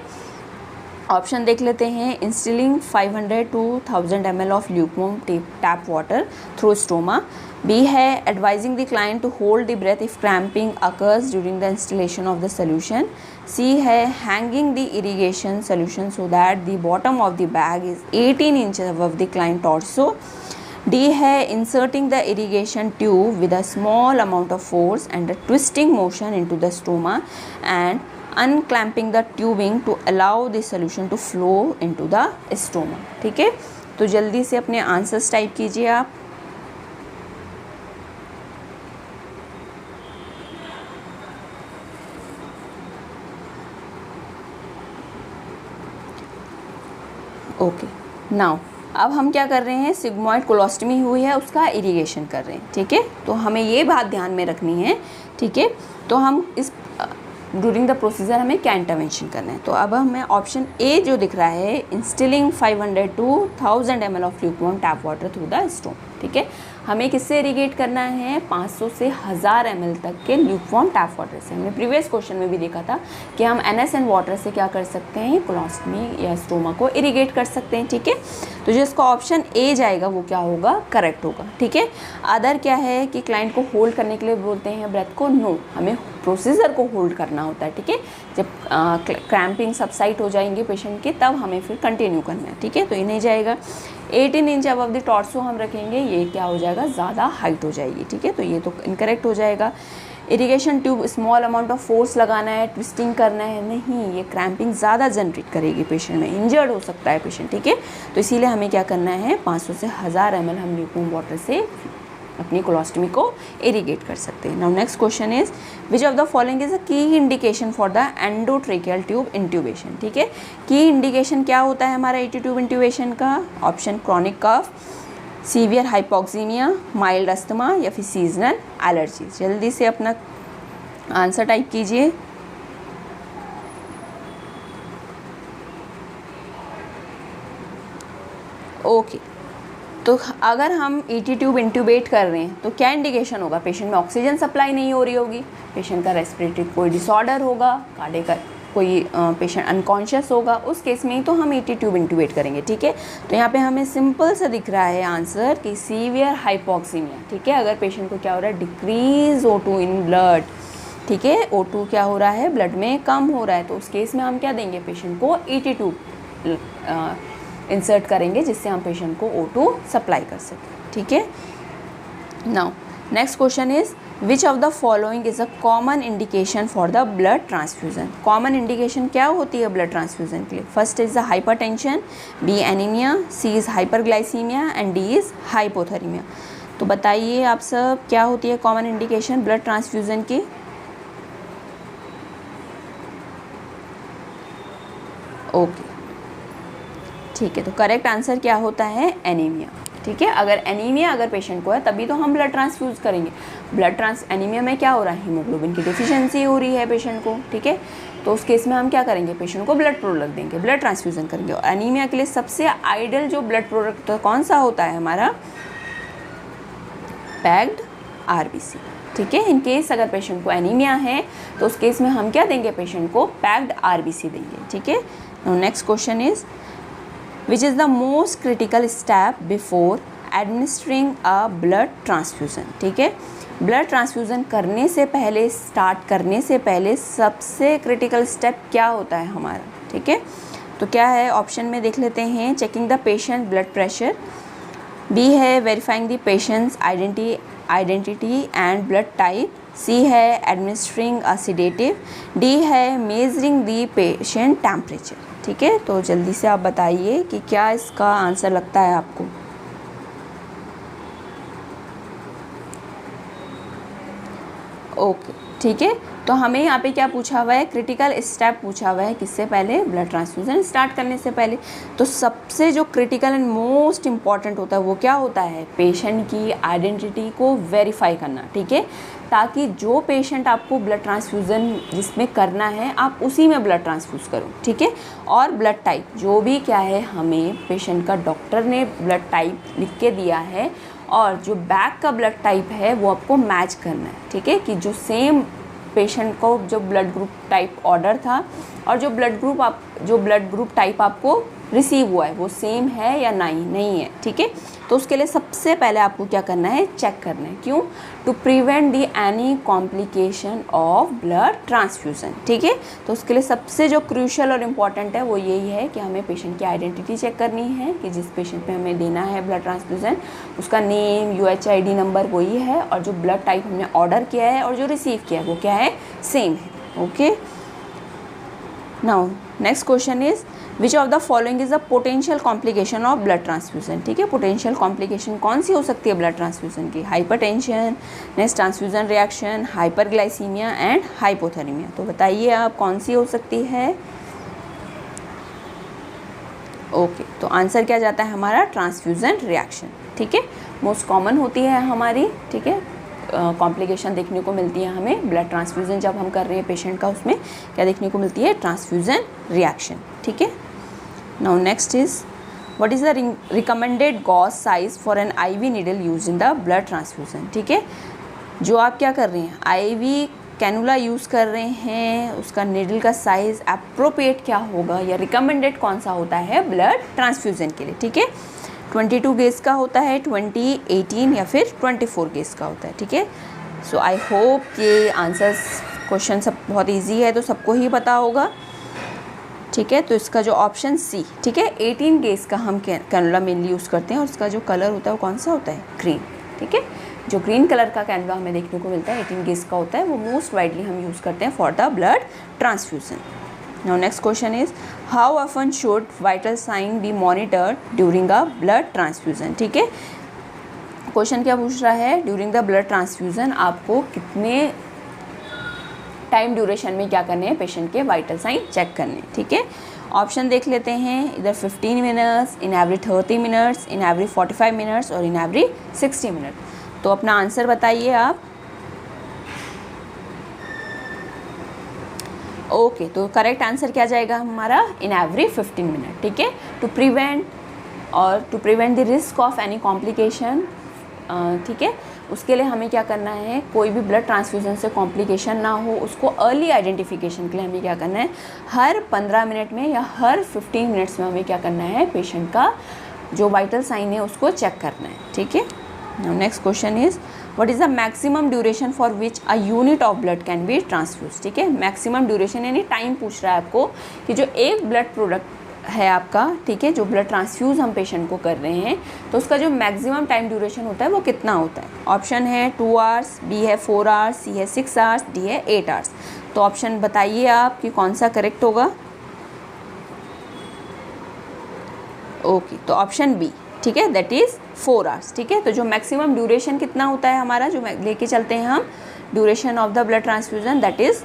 ऑप्शन देख लेते हैं, instilling 500 to 1000 ml of lukewarm tap water through stoma, B है advising the client to hold the breath if cramping occurs during the installation of the solution, C है hanging the irrigation solution so that the bottom of the bag is 18 inches above the client torso, D है inserting the irrigation tube with a small amount of force and a twisting motion into the stoma and unclamping the tubing to allow the solution to flow into the stoma, ठीक है। तो जल्दी से अपने आंसर्स टाइप कीजिए आप। ओके, नाउ अब हम क्या कर रहे हैं, सिग्मोइड कोलोस्टमी हुई है उसका इरिगेशन कर रहे हैं, ठीक है। तो हमें ये बात ध्यान में रखनी है, ठीक है। तो हम इस ड्यूरिंग द प्रोसीजर हमें क्या इंटरवेंशन करना है, तो अब हमें ऑप्शन ए जो दिख रहा है, instilling 500 to 1000 ml of lukewarm tap water through the stoma, ठीक है। हमें किससे इरिगेट करना है, 500 से 1000 ml तक के ल्यूकवार्म टैप वाटर से। हमने प्रीवियस क्वेश्चन में भी देखा था कि हम NS एंड वाटर से क्या कर सकते हैं, कोलोस्टमी या स्टोमा को इरिगेट कर सकते हैं, ठीक है। तो जिसका ऑप्शन ए जाएगा वो क्या होगा, करेक्ट होगा, ठीक है। अदर क्या है कि क्लाइंट को होल्ड करने के लिए बोलते हैं ब्रेथ को, नो, हमें प्रोसीजर को होल्ड करना होता है, ठीक है। जब क्रैम्पिंग सबसाइड हो जाएंगे पेशेंट के तब हमें फिर कंटिन्यू करना है, ठीक है। तो ये नहीं जाएगा। 18 इंच अबव द टॉर्सो हम रखेंगे, ये क्या हो जाएगा, ज़्यादा हाइट हो जाएगी, ठीक है। तो ये तो इनकरेक्ट हो जाएगा। Irrigation tube small amount of force लगाना है, ट्विस्टिंग करना है, नहीं, ये क्रैम्पिंग ज़्यादा जनरेट करेगी पेशेंट में, इंजर्ड हो सकता है पेशेंट, ठीक है। तो इसीलिए हमें क्या करना है, 500 से 1000 ml हम ल्यूकवार्म वाटर से अपनी कोलोस्टमी को इरिगेट कर सकते हैं। Now next question is, which of the following is a key indication for the endotracheal tube intubation, ठीक है। की इंडिकेशन क्या होता है हमारा एटी ट्यूब इंट्यूबेशन का, option chronic cough, severe hypoxaemia, mild asthma या फिर सीजनल एलर्जी। जल्दी से अपना आंसर टाइप कीजिए। ओके, तो अगर हम ईटी ट्यूब इंट्यूबेट कर रहे हैं तो क्या इंडिकेशन होगा? पेशेंट में ऑक्सीजन सप्लाई नहीं हो रही होगी, पेशेंट का रेस्पिरेटरी कोई डिसऑर्डर होगा, कार्डियक का कोई पेशेंट अनकॉन्शियस होगा, उस केस में ही तो हम ईटी ट्यूब इंट्यूबेट करेंगे। ठीक है, तो यहाँ पे हमें सिंपल सा दिख रहा है आंसर कि सीवियर हाइपोक्सीमिया। ठीक है, अगर पेशेंट को क्या हो रहा है? Decrease O2 in blood. ठीक है, O2 क्या हो रहा है? ब्लड में कम हो रहा है, तो उस केस में हम क्या देंगे? पेशेंट को ईटी ट्यूब इंसर्ट करेंगे जिससे हम पेशेंट को O2 सप्लाई कर सकें। ठीक है, now next question is which of the following is a common indication for the blood transfusion. Common indication क्या होती है ब्लड ट्रांसफ्यूजन के लिए? First is the hypertension, B anaemia, C is hyperglycaemia and D is hypothermia. तो बताइए आप सब क्या होती है कॉमन इंडिकेशन ब्लड ट्रांसफ्यूजन की? ओके, ठीक है, तो करेक्ट आंसर क्या होता है? एनीमिया। ठीक है, अगर एनीमिया अगर पेशेंट को है तभी तो हम ब्लड ट्रांसफ्यूज करेंगे। एनीमिया में क्या हो रहा है? हीमोग्लोबिन की डिफिशियंसी हो रही है पेशेंट को। ठीक है, तो उस केस में हम क्या करेंगे? पेशेंट को ब्लड प्रोडक्ट देंगे, ब्लड ट्रांसफ्यूजन करेंगे। और एनीमिया के लिए सबसे आइडियल जो ब्लड प्रोडक्ट तो कौन सा होता है हमारा? Packed RBC. ठीक है, इन केस अगर पेशेंट को एनीमिया है तो उस केस में हम क्या देंगे? पेशेंट को पैक्ड आरबीसी देंगे। ठीक है, next question is which is the most critical step before administering a blood transfusion। ठीक है, ब्लड ट्रांसफ्यूज़न करने से पहले, स्टार्ट करने से पहले सबसे क्रिटिकल स्टेप क्या होता है हमारा? ठीक है, तो क्या है? ऑप्शन में देख लेते हैं। Checking the patient blood pressure, B है verifying the patient's identity and blood type, C है एडमिनिस्ट्रिंग अ सेडेटिव, डी है मेजरिंग द पेशेंट टेम्परेचर। ठीक है, तो जल्दी से आप बताइए कि क्या इसका आंसर लगता है आपको? ओके, ठीक है, तो हमें यहाँ पे क्या पूछा हुआ है? क्रिटिकल स्टेप पूछा हुआ है, किससे पहले? ब्लड ट्रांसफ्यूजन स्टार्ट करने से पहले। तो सबसे जो क्रिटिकल एंड मोस्ट इम्पॉर्टेंट होता है वो क्या होता है? पेशेंट की आइडेंटिटी को वेरीफाई करना। ठीक है, ताकि जो पेशेंट आपको ब्लड ट्रांसफ्यूज़न जिसमें करना है आप उसी में ब्लड ट्रांसफ्यूज़ करो। ठीक है, और ब्लड टाइप जो भी क्या है, हमें पेशेंट का डॉक्टर ने ब्लड टाइप लिख के दिया है और जो बैग का ब्लड टाइप है वो आपको मैच करना है। ठीक है, कि जो सेम पेशेंट को जो ब्लड ग्रुप टाइप ऑर्डर था और जो ब्लड ग्रुप टाइप आपको रिसीव हुआ है वो सेम है या नहीं है। ठीक है, तो उसके लिए सबसे पहले आपको क्या करना है? चेक करना है। क्यों? To prevent the any complication of blood transfusion. ठीक है, तो उसके लिए सबसे जो क्रूशियल और इम्पॉर्टेंट है वो यही है कि हमें पेशेंट की आइडेंटिटी चेक करनी है कि जिस पेशेंट पे हमें देना है ब्लड ट्रांसफ्यूज़न उसका नेम, UHID नंबर वही है और जो ब्लड टाइप हमने ऑर्डर किया है और जो रिसीव किया है वो क्या है? सेम है। Okay, now next question is which of the following is the potential complication of blood transfusion. ठीक है, पोटेंशियल कॉम्प्लिकेशन कौन सी हो सकती है ब्लड ट्रांसफ्यूजन की? Hypertension, next transfusion reaction, hyperglycaemia and hypothermia. तो बताइए आप कौन सी हो सकती है? ओके, तो आंसर क्या जाता है हमारा? Transfusion reaction. ठीक है, मोस्ट कॉमन होती है हमारी। ठीक है, कॉम्प्लिकेशन देखने को मिलती है हमें ब्लड ट्रांसफ्यूज़न जब हम कर रहे हैं पेशेंट का, उसमें क्या देखने को मिलती है? Transfusion reaction. ठीक है, now next is what is the recommended gauge size for an IV needle use in the blood transfusion. ठीक है, जो आप क्या कर रहे हैं IV कैनुला यूज़ कर रहे हैं उसका नीडल का साइज़ अप्रोप्रिएट क्या होगा या रिकमेंडेड कौन सा होता है ब्लड ट्रांसफ्यूज़न के लिए? ठीक है, 22 गेज का होता है, 20, 18 या फिर 24 गेज का होता है। ठीक है, सो आई होप कि आंसर्स क्वेश्चन सब बहुत इजी है तो सबको ही पता होगा। ठीक है, तो इसका जो ऑप्शन सी, ठीक है, 18 गेज का हम कैनुला मेनली यूज़ करते हैं और उसका जो कलर होता है वो कौन सा होता है? ग्रीन। ठीक है, जो ग्रीन कलर का कैनुला हमें देखने को मिलता है 18 गेज का होता है, वो मोस्ट वाइडली हम यूज़ करते हैं for the blood transfusion. Now next question is how often should vital sign be monitored during a blood transfusion। ठीक है, क्वेश्चन क्या पूछ रहा है? ड्यूरिंग द ब्लड ट्रांसफ्यूजन आपको कितने टाइम ड्यूरेशन में क्या करने हैं? पेशेंट के वाइटल साइन चेक करने। ठीक है, ऑप्शन देख लेते हैं, इधर 15 minutes, in every 30 minutes, in every 45 minutes और इन एवरी 60 मिनट। तो अपना आंसर बताइए आप। ओके, तो करेक्ट आंसर क्या जाएगा हमारा, इन एवरी 15 मिनट। ठीक है, to prevent the risk of any complication. ठीक है, उसके लिए हमें क्या करना है, कोई भी ब्लड ट्रांसफ्यूज़न से कॉम्प्लिकेशन ना हो, उसको अर्ली आइडेंटिफिकेशन के लिए हमें क्या करना है, हर 15 मिनट में या हर 15 मिनट्स में हमें क्या करना है, पेशेंट का जो वाइटल साइन है उसको चेक करना है। ठीक है, now next question is what is the maximum duration for which a unit of blood can be transfuse. ठीक है, मैक्सिमम ड्यूरेशन यानी टाइम पूछ रहा है आपको कि जो एक ब्लड प्रोडक्ट है आपका, ठीक है, जो ब्लड ट्रांसफ्यूज़ हम पेशेंट को कर रहे हैं तो उसका जो मैक्सिमम टाइम ड्यूरेशन होता है वो कितना होता है। ऑप्शन है 2 आवर्स, बी है 4 आवर्स, सी है 6 आवर्स, डी है 8 आवर्स। तो ऑप्शन बताइए आप कि कौन सा करेक्ट होगा। ओके, तो ऑप्शन बी, ठीक है, दैट इज़ 4 आवर्स। ठीक है, तो जो मैक्सिमम ड्यूरेशन कितना होता है हमारा, जो लेके चलते हैं हम duration of the blood transfusion, that is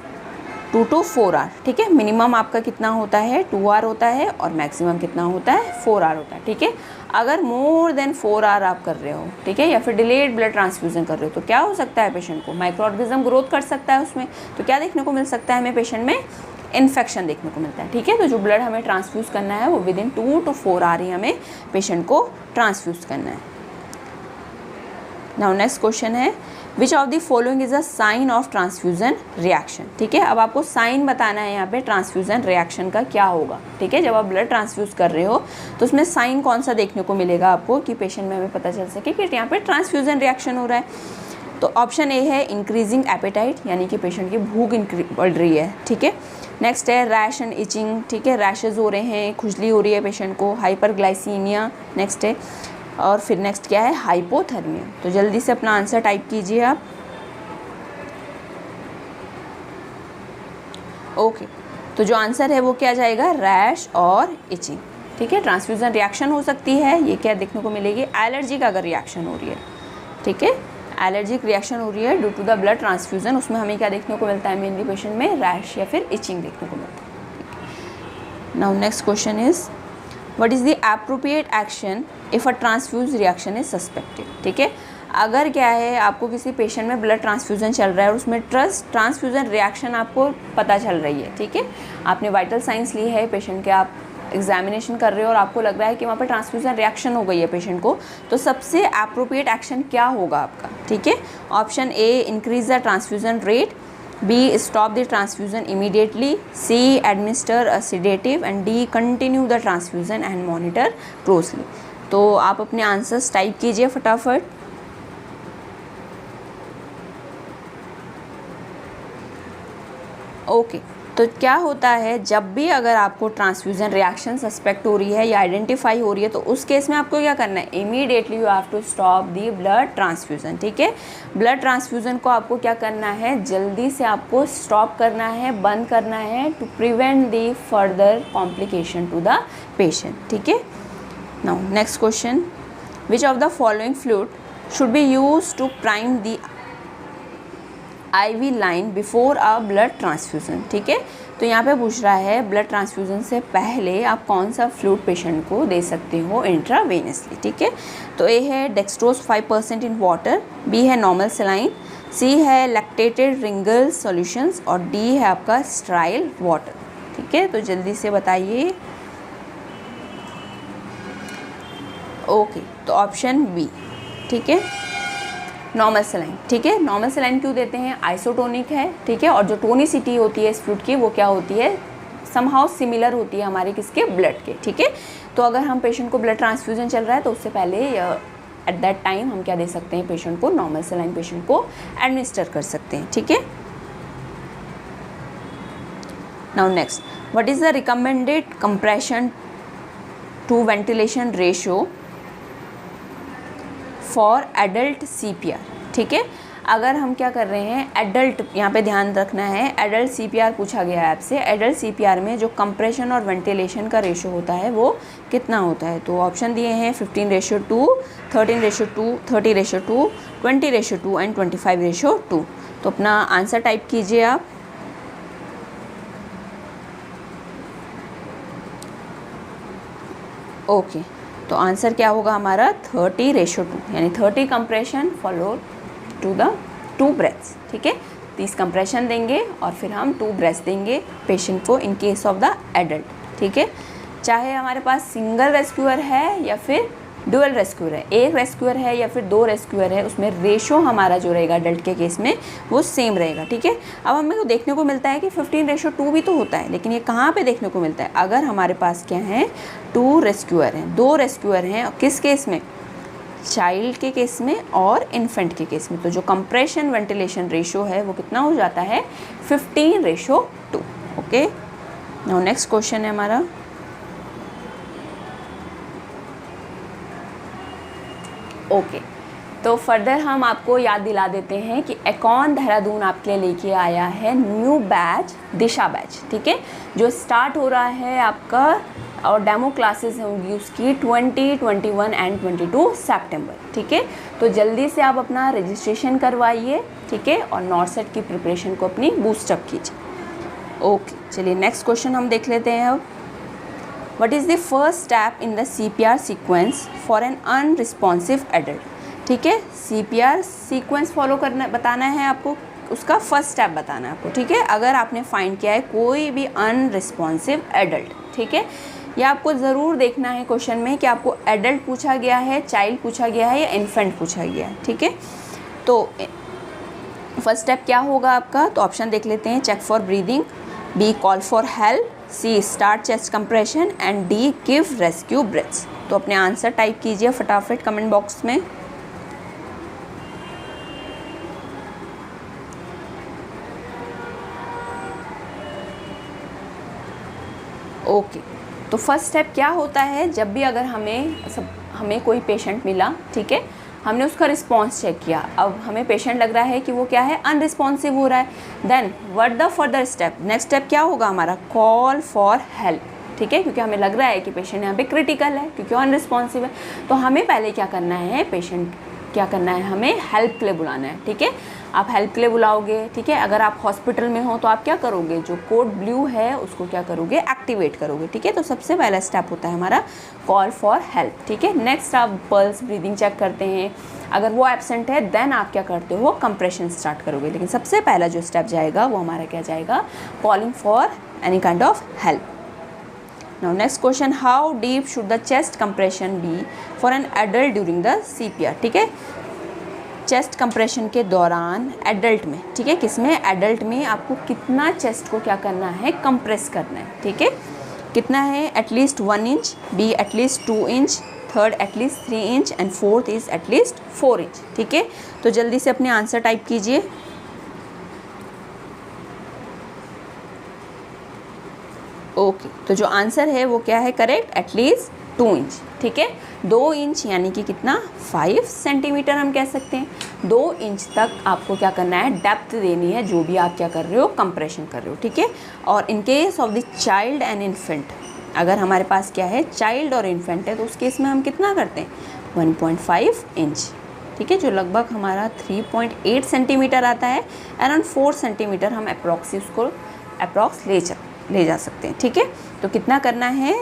2 to 4 hour. ठीक है, मिनिमम आपका कितना होता है, 2 आवर होता है और मैक्सिमम कितना होता है, 4 आवर होता है। ठीक है, अगर मोर देन 4 आवर आप कर रहे हो, ठीक है, या फिर डिलेड ब्लड ट्रांसफ्यूजन कर रहे हो, तो क्या हो सकता है, पेशेंट को माइक्रो ऑर्गेनिज्म ग्रोथ कर सकता है उसमें। तो क्या देखने को मिल सकता है हमें, पेशेंट में इन्फेक्शन देखने को मिलता है। ठीक है, तो जो ब्लड हमें ट्रांसफ्यूज़ करना है वो विद इन 2 to 4 आवर ही हमें पेशेंट को ट्रांसफ्यूज़ करना है। नाउ नेक्स्ट क्वेश्चन है which of the following is a sign of transfusion reaction. ठीक है, अब आपको साइन बताना है यहाँ पे ट्रांसफ्यूजन रिएक्शन का क्या होगा। ठीक है, जब आप ब्लड ट्रांसफ्यूज कर रहे हो तो उसमें साइन कौन सा देखने को मिलेगा आपको कि पेशेंट में हमें पता चल सके कि यहाँ पे ट्रांसफ्यूजन रिएक्शन हो रहा है। तो ऑप्शन ए है इंक्रीजिंग एपेटाइट, यानी कि पेशेंट की भूख बढ़ रही है। ठीक है, नेक्स्ट है रैश एंड इचिंग। ठीक है, रैशेज हो रहे हैं, खुजली हो रही है पेशेंट को, हाइपरग्लाइसीमिया नेक्स्ट है, और फिर नेक्स्ट क्या है, हाइपोथर्मिया। तो जल्दी से अपना आंसर टाइप कीजिए आप। ओके, तो जो आंसर है वो क्या जाएगा, रैश और इचिंग। ठीक है, ट्रांसफ्यूजन रिएक्शन हो सकती है, ये क्या देखने को मिलेगी, एलर्जी का अगर रिएक्शन हो रही है। ठीक है, एलर्जिक रिएक्शन हो रही है due to the blood transfusion, उसमें हमें क्या देखने को मिलता है, मेनली पेशेंट में रैश या फिर इचिंग देखने को मिलता है। Now next question is what is the appropriate action if a transfuse reaction is suspected. ठीक है, अगर क्या है, आपको किसी पेशेंट में ब्लड ट्रांसफ्यूजन चल रहा है और उसमें ट्रांसफ्यूजन रिएक्शन आपको पता चल रही है। ठीक है, आपने वाइटल साइंस ली है पेशेंट के, आप एग्जामिनेशन कर रहे हो और आपको लग रहा है कि वहाँ पर ट्रांसफ्यूजन रिएक्शन हो गई है पेशेंट को, तो सबसे एप्रोप्रिएट एक्शन क्या होगा आपका। ठीक है, option A increase the transfusion rate, B stop the transfusion immediately, C administer a sedative and D continue the transfusion and monitor closely। तो आप अपने आंसर्स टाइप कीजिए फटाफट। ओके, तो क्या होता है, जब भी अगर आपको ट्रांसफ्यूजन रिएक्शन सस्पेक्ट हो रही है या आइडेंटिफाई हो रही है तो उस केस में आपको क्या करना है, immediately you have to stop the blood transfusion. ठीक है, ब्लड ट्रांसफ्यूजन को आपको क्या करना है, जल्दी से आपको स्टॉप करना है, बंद करना है, to prevent the further complication to the patient. ठीक है, now next question which of the following fluid should be use to prime the IV line before a blood transfusion. ठीक है, तो यहाँ पे पूछ रहा है ब्लड ट्रांसफ्यूज़न से पहले आप कौन सा फ्लूइड पेशेंट को दे सकते हो इंट्रावेनसली। ठीक है, तो ए है डेक्सट्रोज 5% इन वाटर, बी है नॉर्मल सेलाइन, सी है लैक्टेटेड रिंगल सॉल्यूशंस और डी है आपका स्ट्राइल वाटर। ठीक है, तो जल्दी से बताइए। ओके, तो ऑप्शन बी, ठीक है, नॉर्मल सेलाइन। ठीक है, नॉर्मल सेलाइन क्यों देते हैं, आइसोटोनिक है। ठीक है, और जो टोनिसिटी होती है इस फ्लूइड की वो क्या होती है, समहाउ सिमिलर होती है हमारे किसके, ब्लड के। ठीक है, तो अगर हम पेशेंट को ब्लड ट्रांसफ्यूजन चल रहा है तो उससे पहले एट दैट टाइम हम क्या दे सकते हैं, पेशेंट को नॉर्मल सेलाइन पेशेंट को एडमिनिस्टर कर सकते हैं। ठीक है, now next what is the recommended compression to ventilation ratio for adult CPR। ठीक है, अगर हम क्या कर रहे हैं, एडल्ट, यहाँ पे ध्यान रखना है, एडल्ट CPR पूछा गया है आपसे, एडल्ट CPR में जो कंप्रेशन और वेंटिलेशन का रेशो होता है वो कितना होता है। तो ऑप्शन दिए हैं 15:2, 13:2, 30:2, 20:2 एंड 25:2। तो अपना आंसर टाइप कीजिए आप। ओके, तो आंसर क्या होगा हमारा 30:2, यानी 30 compression follow to the 2 breaths, ठीक है। 30 कंप्रेशन देंगे और फिर हम 2 ब्रेथ्स देंगे पेशेंट को इन केस ऑफ द एडल्ट, ठीक है। चाहे हमारे पास सिंगल रेस्क्यूअर है या फिर डुअल रेस्क्यूअर है, एक रेस्क्यूअर है या फिर 2 रेस्क्यूअर है, उसमें रेशो हमारा जो रहेगा एडल्ट के केस में वो सेम रहेगा, ठीक है। अब हमें तो देखने को मिलता है कि 15:2 भी तो होता है, लेकिन ये कहाँ पे देखने को मिलता है? अगर हमारे पास क्या है 2 रेस्क्यूअर हैं, 2 रेस्क्यूअर हैं, किस केस में? चाइल्ड के केस में और इन्फेंट के केस में। तो जो कंप्रेशन वेंटिलेशन रेशो है वो कितना हो जाता है 15:2। ओके, नाउ नेक्स्ट क्वेश्चन है हमारा, ओके तो फर्दर हम आपको याद दिला देते हैं कि एकॉन देहरादून आपके लिए लेके आया है न्यू बैच, दिशा बैच, ठीक है, जो स्टार्ट हो रहा है आपका, और डेमो क्लासेस होंगी उसकी 20, 21 एंड 22 सितंबर, ठीक है। तो जल्दी से आप अपना रजिस्ट्रेशन करवाइए, ठीक है, और नॉर्सेट की प्रिपरेशन को अपनी बूस्टअप कीजिए। ओके, चलिए नेक्स्ट क्वेश्चन हम देख लेते हैं अब। What is the first step in the CPR sequence for an unresponsive adult? ठीक है, CPR सीक्वेंस फॉलो करना बताना है आपको, उसका फर्स्ट स्टेप बताना है आपको, ठीक है। अगर आपने फाइंड किया है कोई भी अनरिस्पॉन्सिव एडल्ट, ठीक है, या आपको ज़रूर देखना है क्वेश्चन में कि आपको एडल्ट पूछा गया है, चाइल्ड पूछा गया है या इन्फेंट पूछा गया है, ठीक है। तो फर्स्ट स्टेप क्या होगा आपका? तो ऑप्शन देख लेते हैं, check for breathing, B call for help, C start chest compression and D give rescue breaths. तो अपने आंसर टाइप कीजिए फटाफट कमेंट बॉक्स में। ओके, तो फर्स्ट स्टेप क्या होता है, जब भी अगर हमें कोई पेशेंट मिला, ठीक है, हमने उसका रिस्पॉन्स चेक किया, अब हमें पेशेंट लग रहा है कि वो क्या है अनरिस्पॉन्सिव हो रहा है, then what the further step, next step क्या होगा हमारा? कॉल फॉर हेल्प, ठीक है, क्योंकि हमें लग रहा है कि पेशेंट यहाँ पे क्रिटिकल है क्योंकि वो अनरिस्पॉन्सिव है। तो हमें पहले क्या करना है, पेशेंट क्या करना है, हमें हेल्प के लिए बुलाना है, ठीक है। आप हेल्प के लिए बुलाओगे, ठीक है। अगर आप हॉस्पिटल में हो तो आप क्या करोगे, जो कोड ब्लू है उसको क्या करोगे, एक्टिवेट करोगे, ठीक है। तो सबसे पहला स्टेप होता है हमारा कॉल फॉर हेल्प, ठीक है। नेक्स्ट आप पल्स ब्रीदिंग चेक करते हैं, अगर वो एब्सेंट है देन आप क्या करते हो, कंप्रेशन स्टार्ट करोगे, लेकिन सबसे पहला जो स्टेप जाएगा वो हमारा क्या जाएगा, calling for any kind of help. Now next question, how deep should the chest compression be for an adult during the CPR? ठीक है, चेस्ट कंप्रेशन के दौरान एडल्ट में, ठीक है, किसमें, एडल्ट में आपको कितना चेस्ट को क्या करना है, कंप्रेस करना है, ठीक है। कितना है, at least 1 inch, be at least 2 inch, third at least 3 inch and fourth is at least 4 inch, ठीक है। तो जल्दी से अपने आंसर टाइप कीजिए। ओके, तो जो आंसर है वो क्या है करेक्ट, एटलीस्ट 2 इंच, ठीक है। 2 इंच यानी कि कितना, 5 सेंटीमीटर हम कह सकते हैं। 2 इंच तक आपको क्या करना है, डेप्थ देनी है, जो भी आप क्या कर रहे हो, कंप्रेशन कर रहे हो, ठीक है। और इन case of the child and infant, अगर हमारे पास क्या है चाइल्ड और इन्फेंट है, तो उस केस में हम कितना करते हैं, 1.5 इंच, ठीक है, जो लगभग हमारा 3.8 सेंटीमीटर आता है। अराउंड 4 सेंटीमीटर हम अप्रॉक्स ले जा सकते हैं, ठीक है। तो कितना करना है,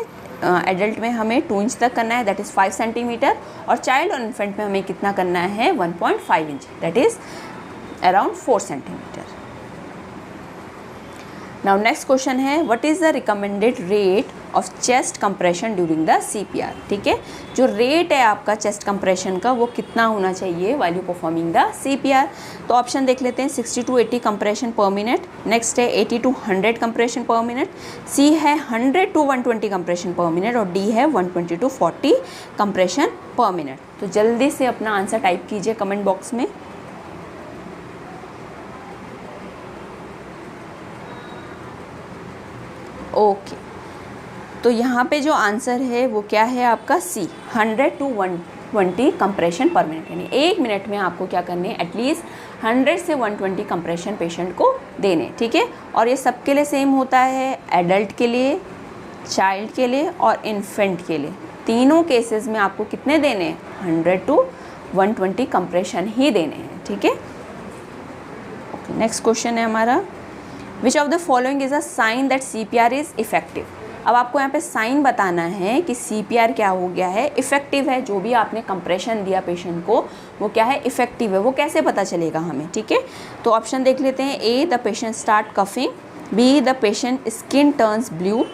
एडल्ट में हमें 2 इंच तक करना है, दैट इज़ 5 सेंटीमीटर, और चाइल्ड और इन्फेंट में हमें कितना करना है, 1.5 inch, that is around 4 centimetre. Now next question है, what is the recommended rate of chest compression during the CPR? ठीक है, जो रेट है आपका चेस्ट कंप्रेशन का वो कितना होना चाहिए while you performing the CPR? तो ऑप्शन देख लेते हैं, 60 to 80 कंप्रेशन पर मिनट, नेक्स्ट है 80 to 100 कंप्रेशन पर मिनट, सी है 100 to 120 कंप्रेशन पर मिनट, और डी है 120 to 40 कंप्रेशन पर मिनट। तो जल्दी से अपना आंसर टाइप कीजिए कमेंट बॉक्स में। ओके, तो यहाँ पे जो आंसर है वो क्या है आपका सी, 100 to 120 कंप्रेशन पर मिनट, यानी 1 मिनट में आपको क्या करने हैं, एटलीस्ट 100 से 120 कंप्रेशन पेशेंट को देने, ठीक है। और ये सबके लिए सेम होता है, एडल्ट के लिए, चाइल्ड के लिए और इन्फेंट के लिए, तीनों केसेस में आपको कितने देने हैं, 100 to 120 कंप्रेशन ही देने हैं, ठीक है। ओके, नेक्स्ट क्वेश्चन है हमारा, which of the following is a sign that CPR is effective? अब आपको यहाँ पे साइन बताना है कि CPR क्या हो गया है, इफ़ेक्टिव है। जो भी आपने कंप्रेशन दिया पेशेंट को वो क्या है, इफ़ेक्टिव है। वो कैसे पता चलेगा हमें, ठीक है। तो ऑप्शन देख लेते हैं। A, the patient start coughing, B, the patient skin turns blue,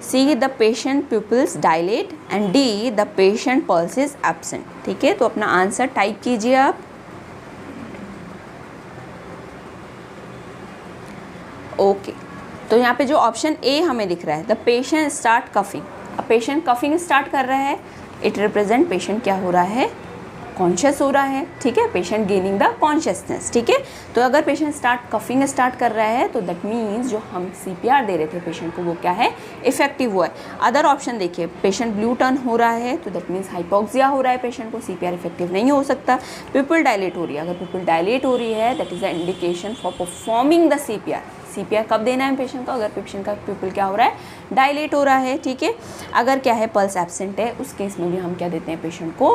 C, the patient pupils dilate and D, the patient pulse is absent. ठीक है, तो अपना आंसर टाइप कीजिए आप। ओके, तो यहाँ पे जो ऑप्शन ए हमें दिख रहा है, द पेशेंट स्टार्ट कफिंग। अब पेशेंट कफिंग स्टार्ट कर रहा है, इट रिप्रेजेंट पेशेंट क्या हो रहा है, कॉन्शियस हो रहा है। ठीक है, पेशेंट गेनिंग द कॉन्शियसनेस। ठीक है, तो अगर पेशेंट कफिंग स्टार्ट कर रहा है तो दैट मीन्स जो हम CPR दे रहे थे पेशेंट को वो क्या है, इफेक्टिव हुआ है। अदर ऑप्शन देखिए, पेशेंट ब्लू टर्न हो रहा है तो दैट मीन्स हाइपोक्सिया हो रहा है पेशेंट को, CPR इफेक्टिव नहीं हो सकता। पिपल डायलेट हो रही है, अगर पिपल डायलेट हो रही है that is the indication for performing the CPR कब देना है पेशेंट को, अगर पेशेंट का पिपल क्या हो रहा है, डायलेट हो रहा है। ठीक है, अगर क्या है पल्स एब्सेंट है उस केस में भी हम क्या देते हैं, पेशेंट को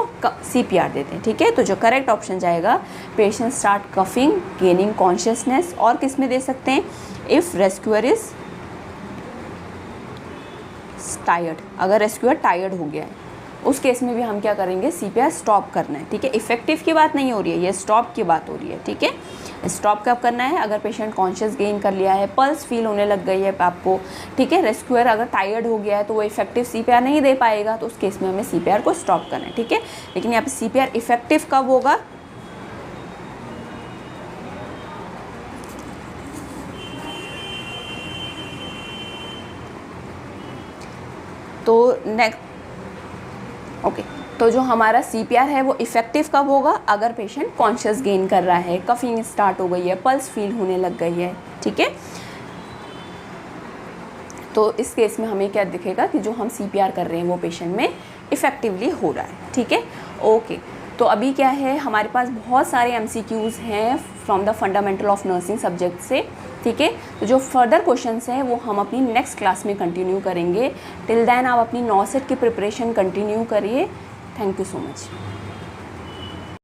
CPR देते हैं। ठीक है, तो जो करेक्ट ऑप्शन जाएगा, patient start coughing gaining consciousness, और किस में दे सकते हैं, इफ़ रेस्क्यूअर इज टायर्ड। अगर रेस्क्यूअर टायर्ड हो गया है उस केस में भी हम क्या करेंगे, CPR स्टॉप करना है। ठीक है, इफेक्टिव की बात नहीं हो रही है, ये स्टॉप की बात हो रही है। ठीक है, स्टॉप कब करना है, अगर पेशेंट कॉन्शियस गेन कर लिया है, पल्स फील होने लग गई है आपको। ठीक है, रेस्क्यूअर अगर टायर्ड हो गया है तो वो इफेक्टिव CPR नहीं दे पाएगा, तो उस केस में हमें CPR को स्टॉप करना है। ठीक है, लेकिन यहाँ पे CPR इफेक्टिव कब होगा, तो नेक्स्ट ओके, तो जो हमारा CPR है वो इफेक्टिव कब होगा, अगर पेशेंट कॉन्शियस गेन कर रहा है, कफिंग स्टार्ट हो गई है, पल्स फील होने लग गई है। ठीक है, तो इस केस में हमें क्या दिखेगा कि जो हम CPR कर रहे हैं वो पेशेंट में इफ़ेक्टिवली हो रहा है। ठीक है, ओके, तो अभी क्या है, हमारे पास बहुत सारे MCQs हैं from the fundamental of nursing subject से। ठीक है, तो जो फर्दर क्वेश्चंस हैं वो हम अपनी नेक्स्ट क्लास में कंटिन्यू करेंगे। टिल देन आप अपनी नॉसेट की प्रिपरेशन कंटिन्यू करिए। Thank you so much.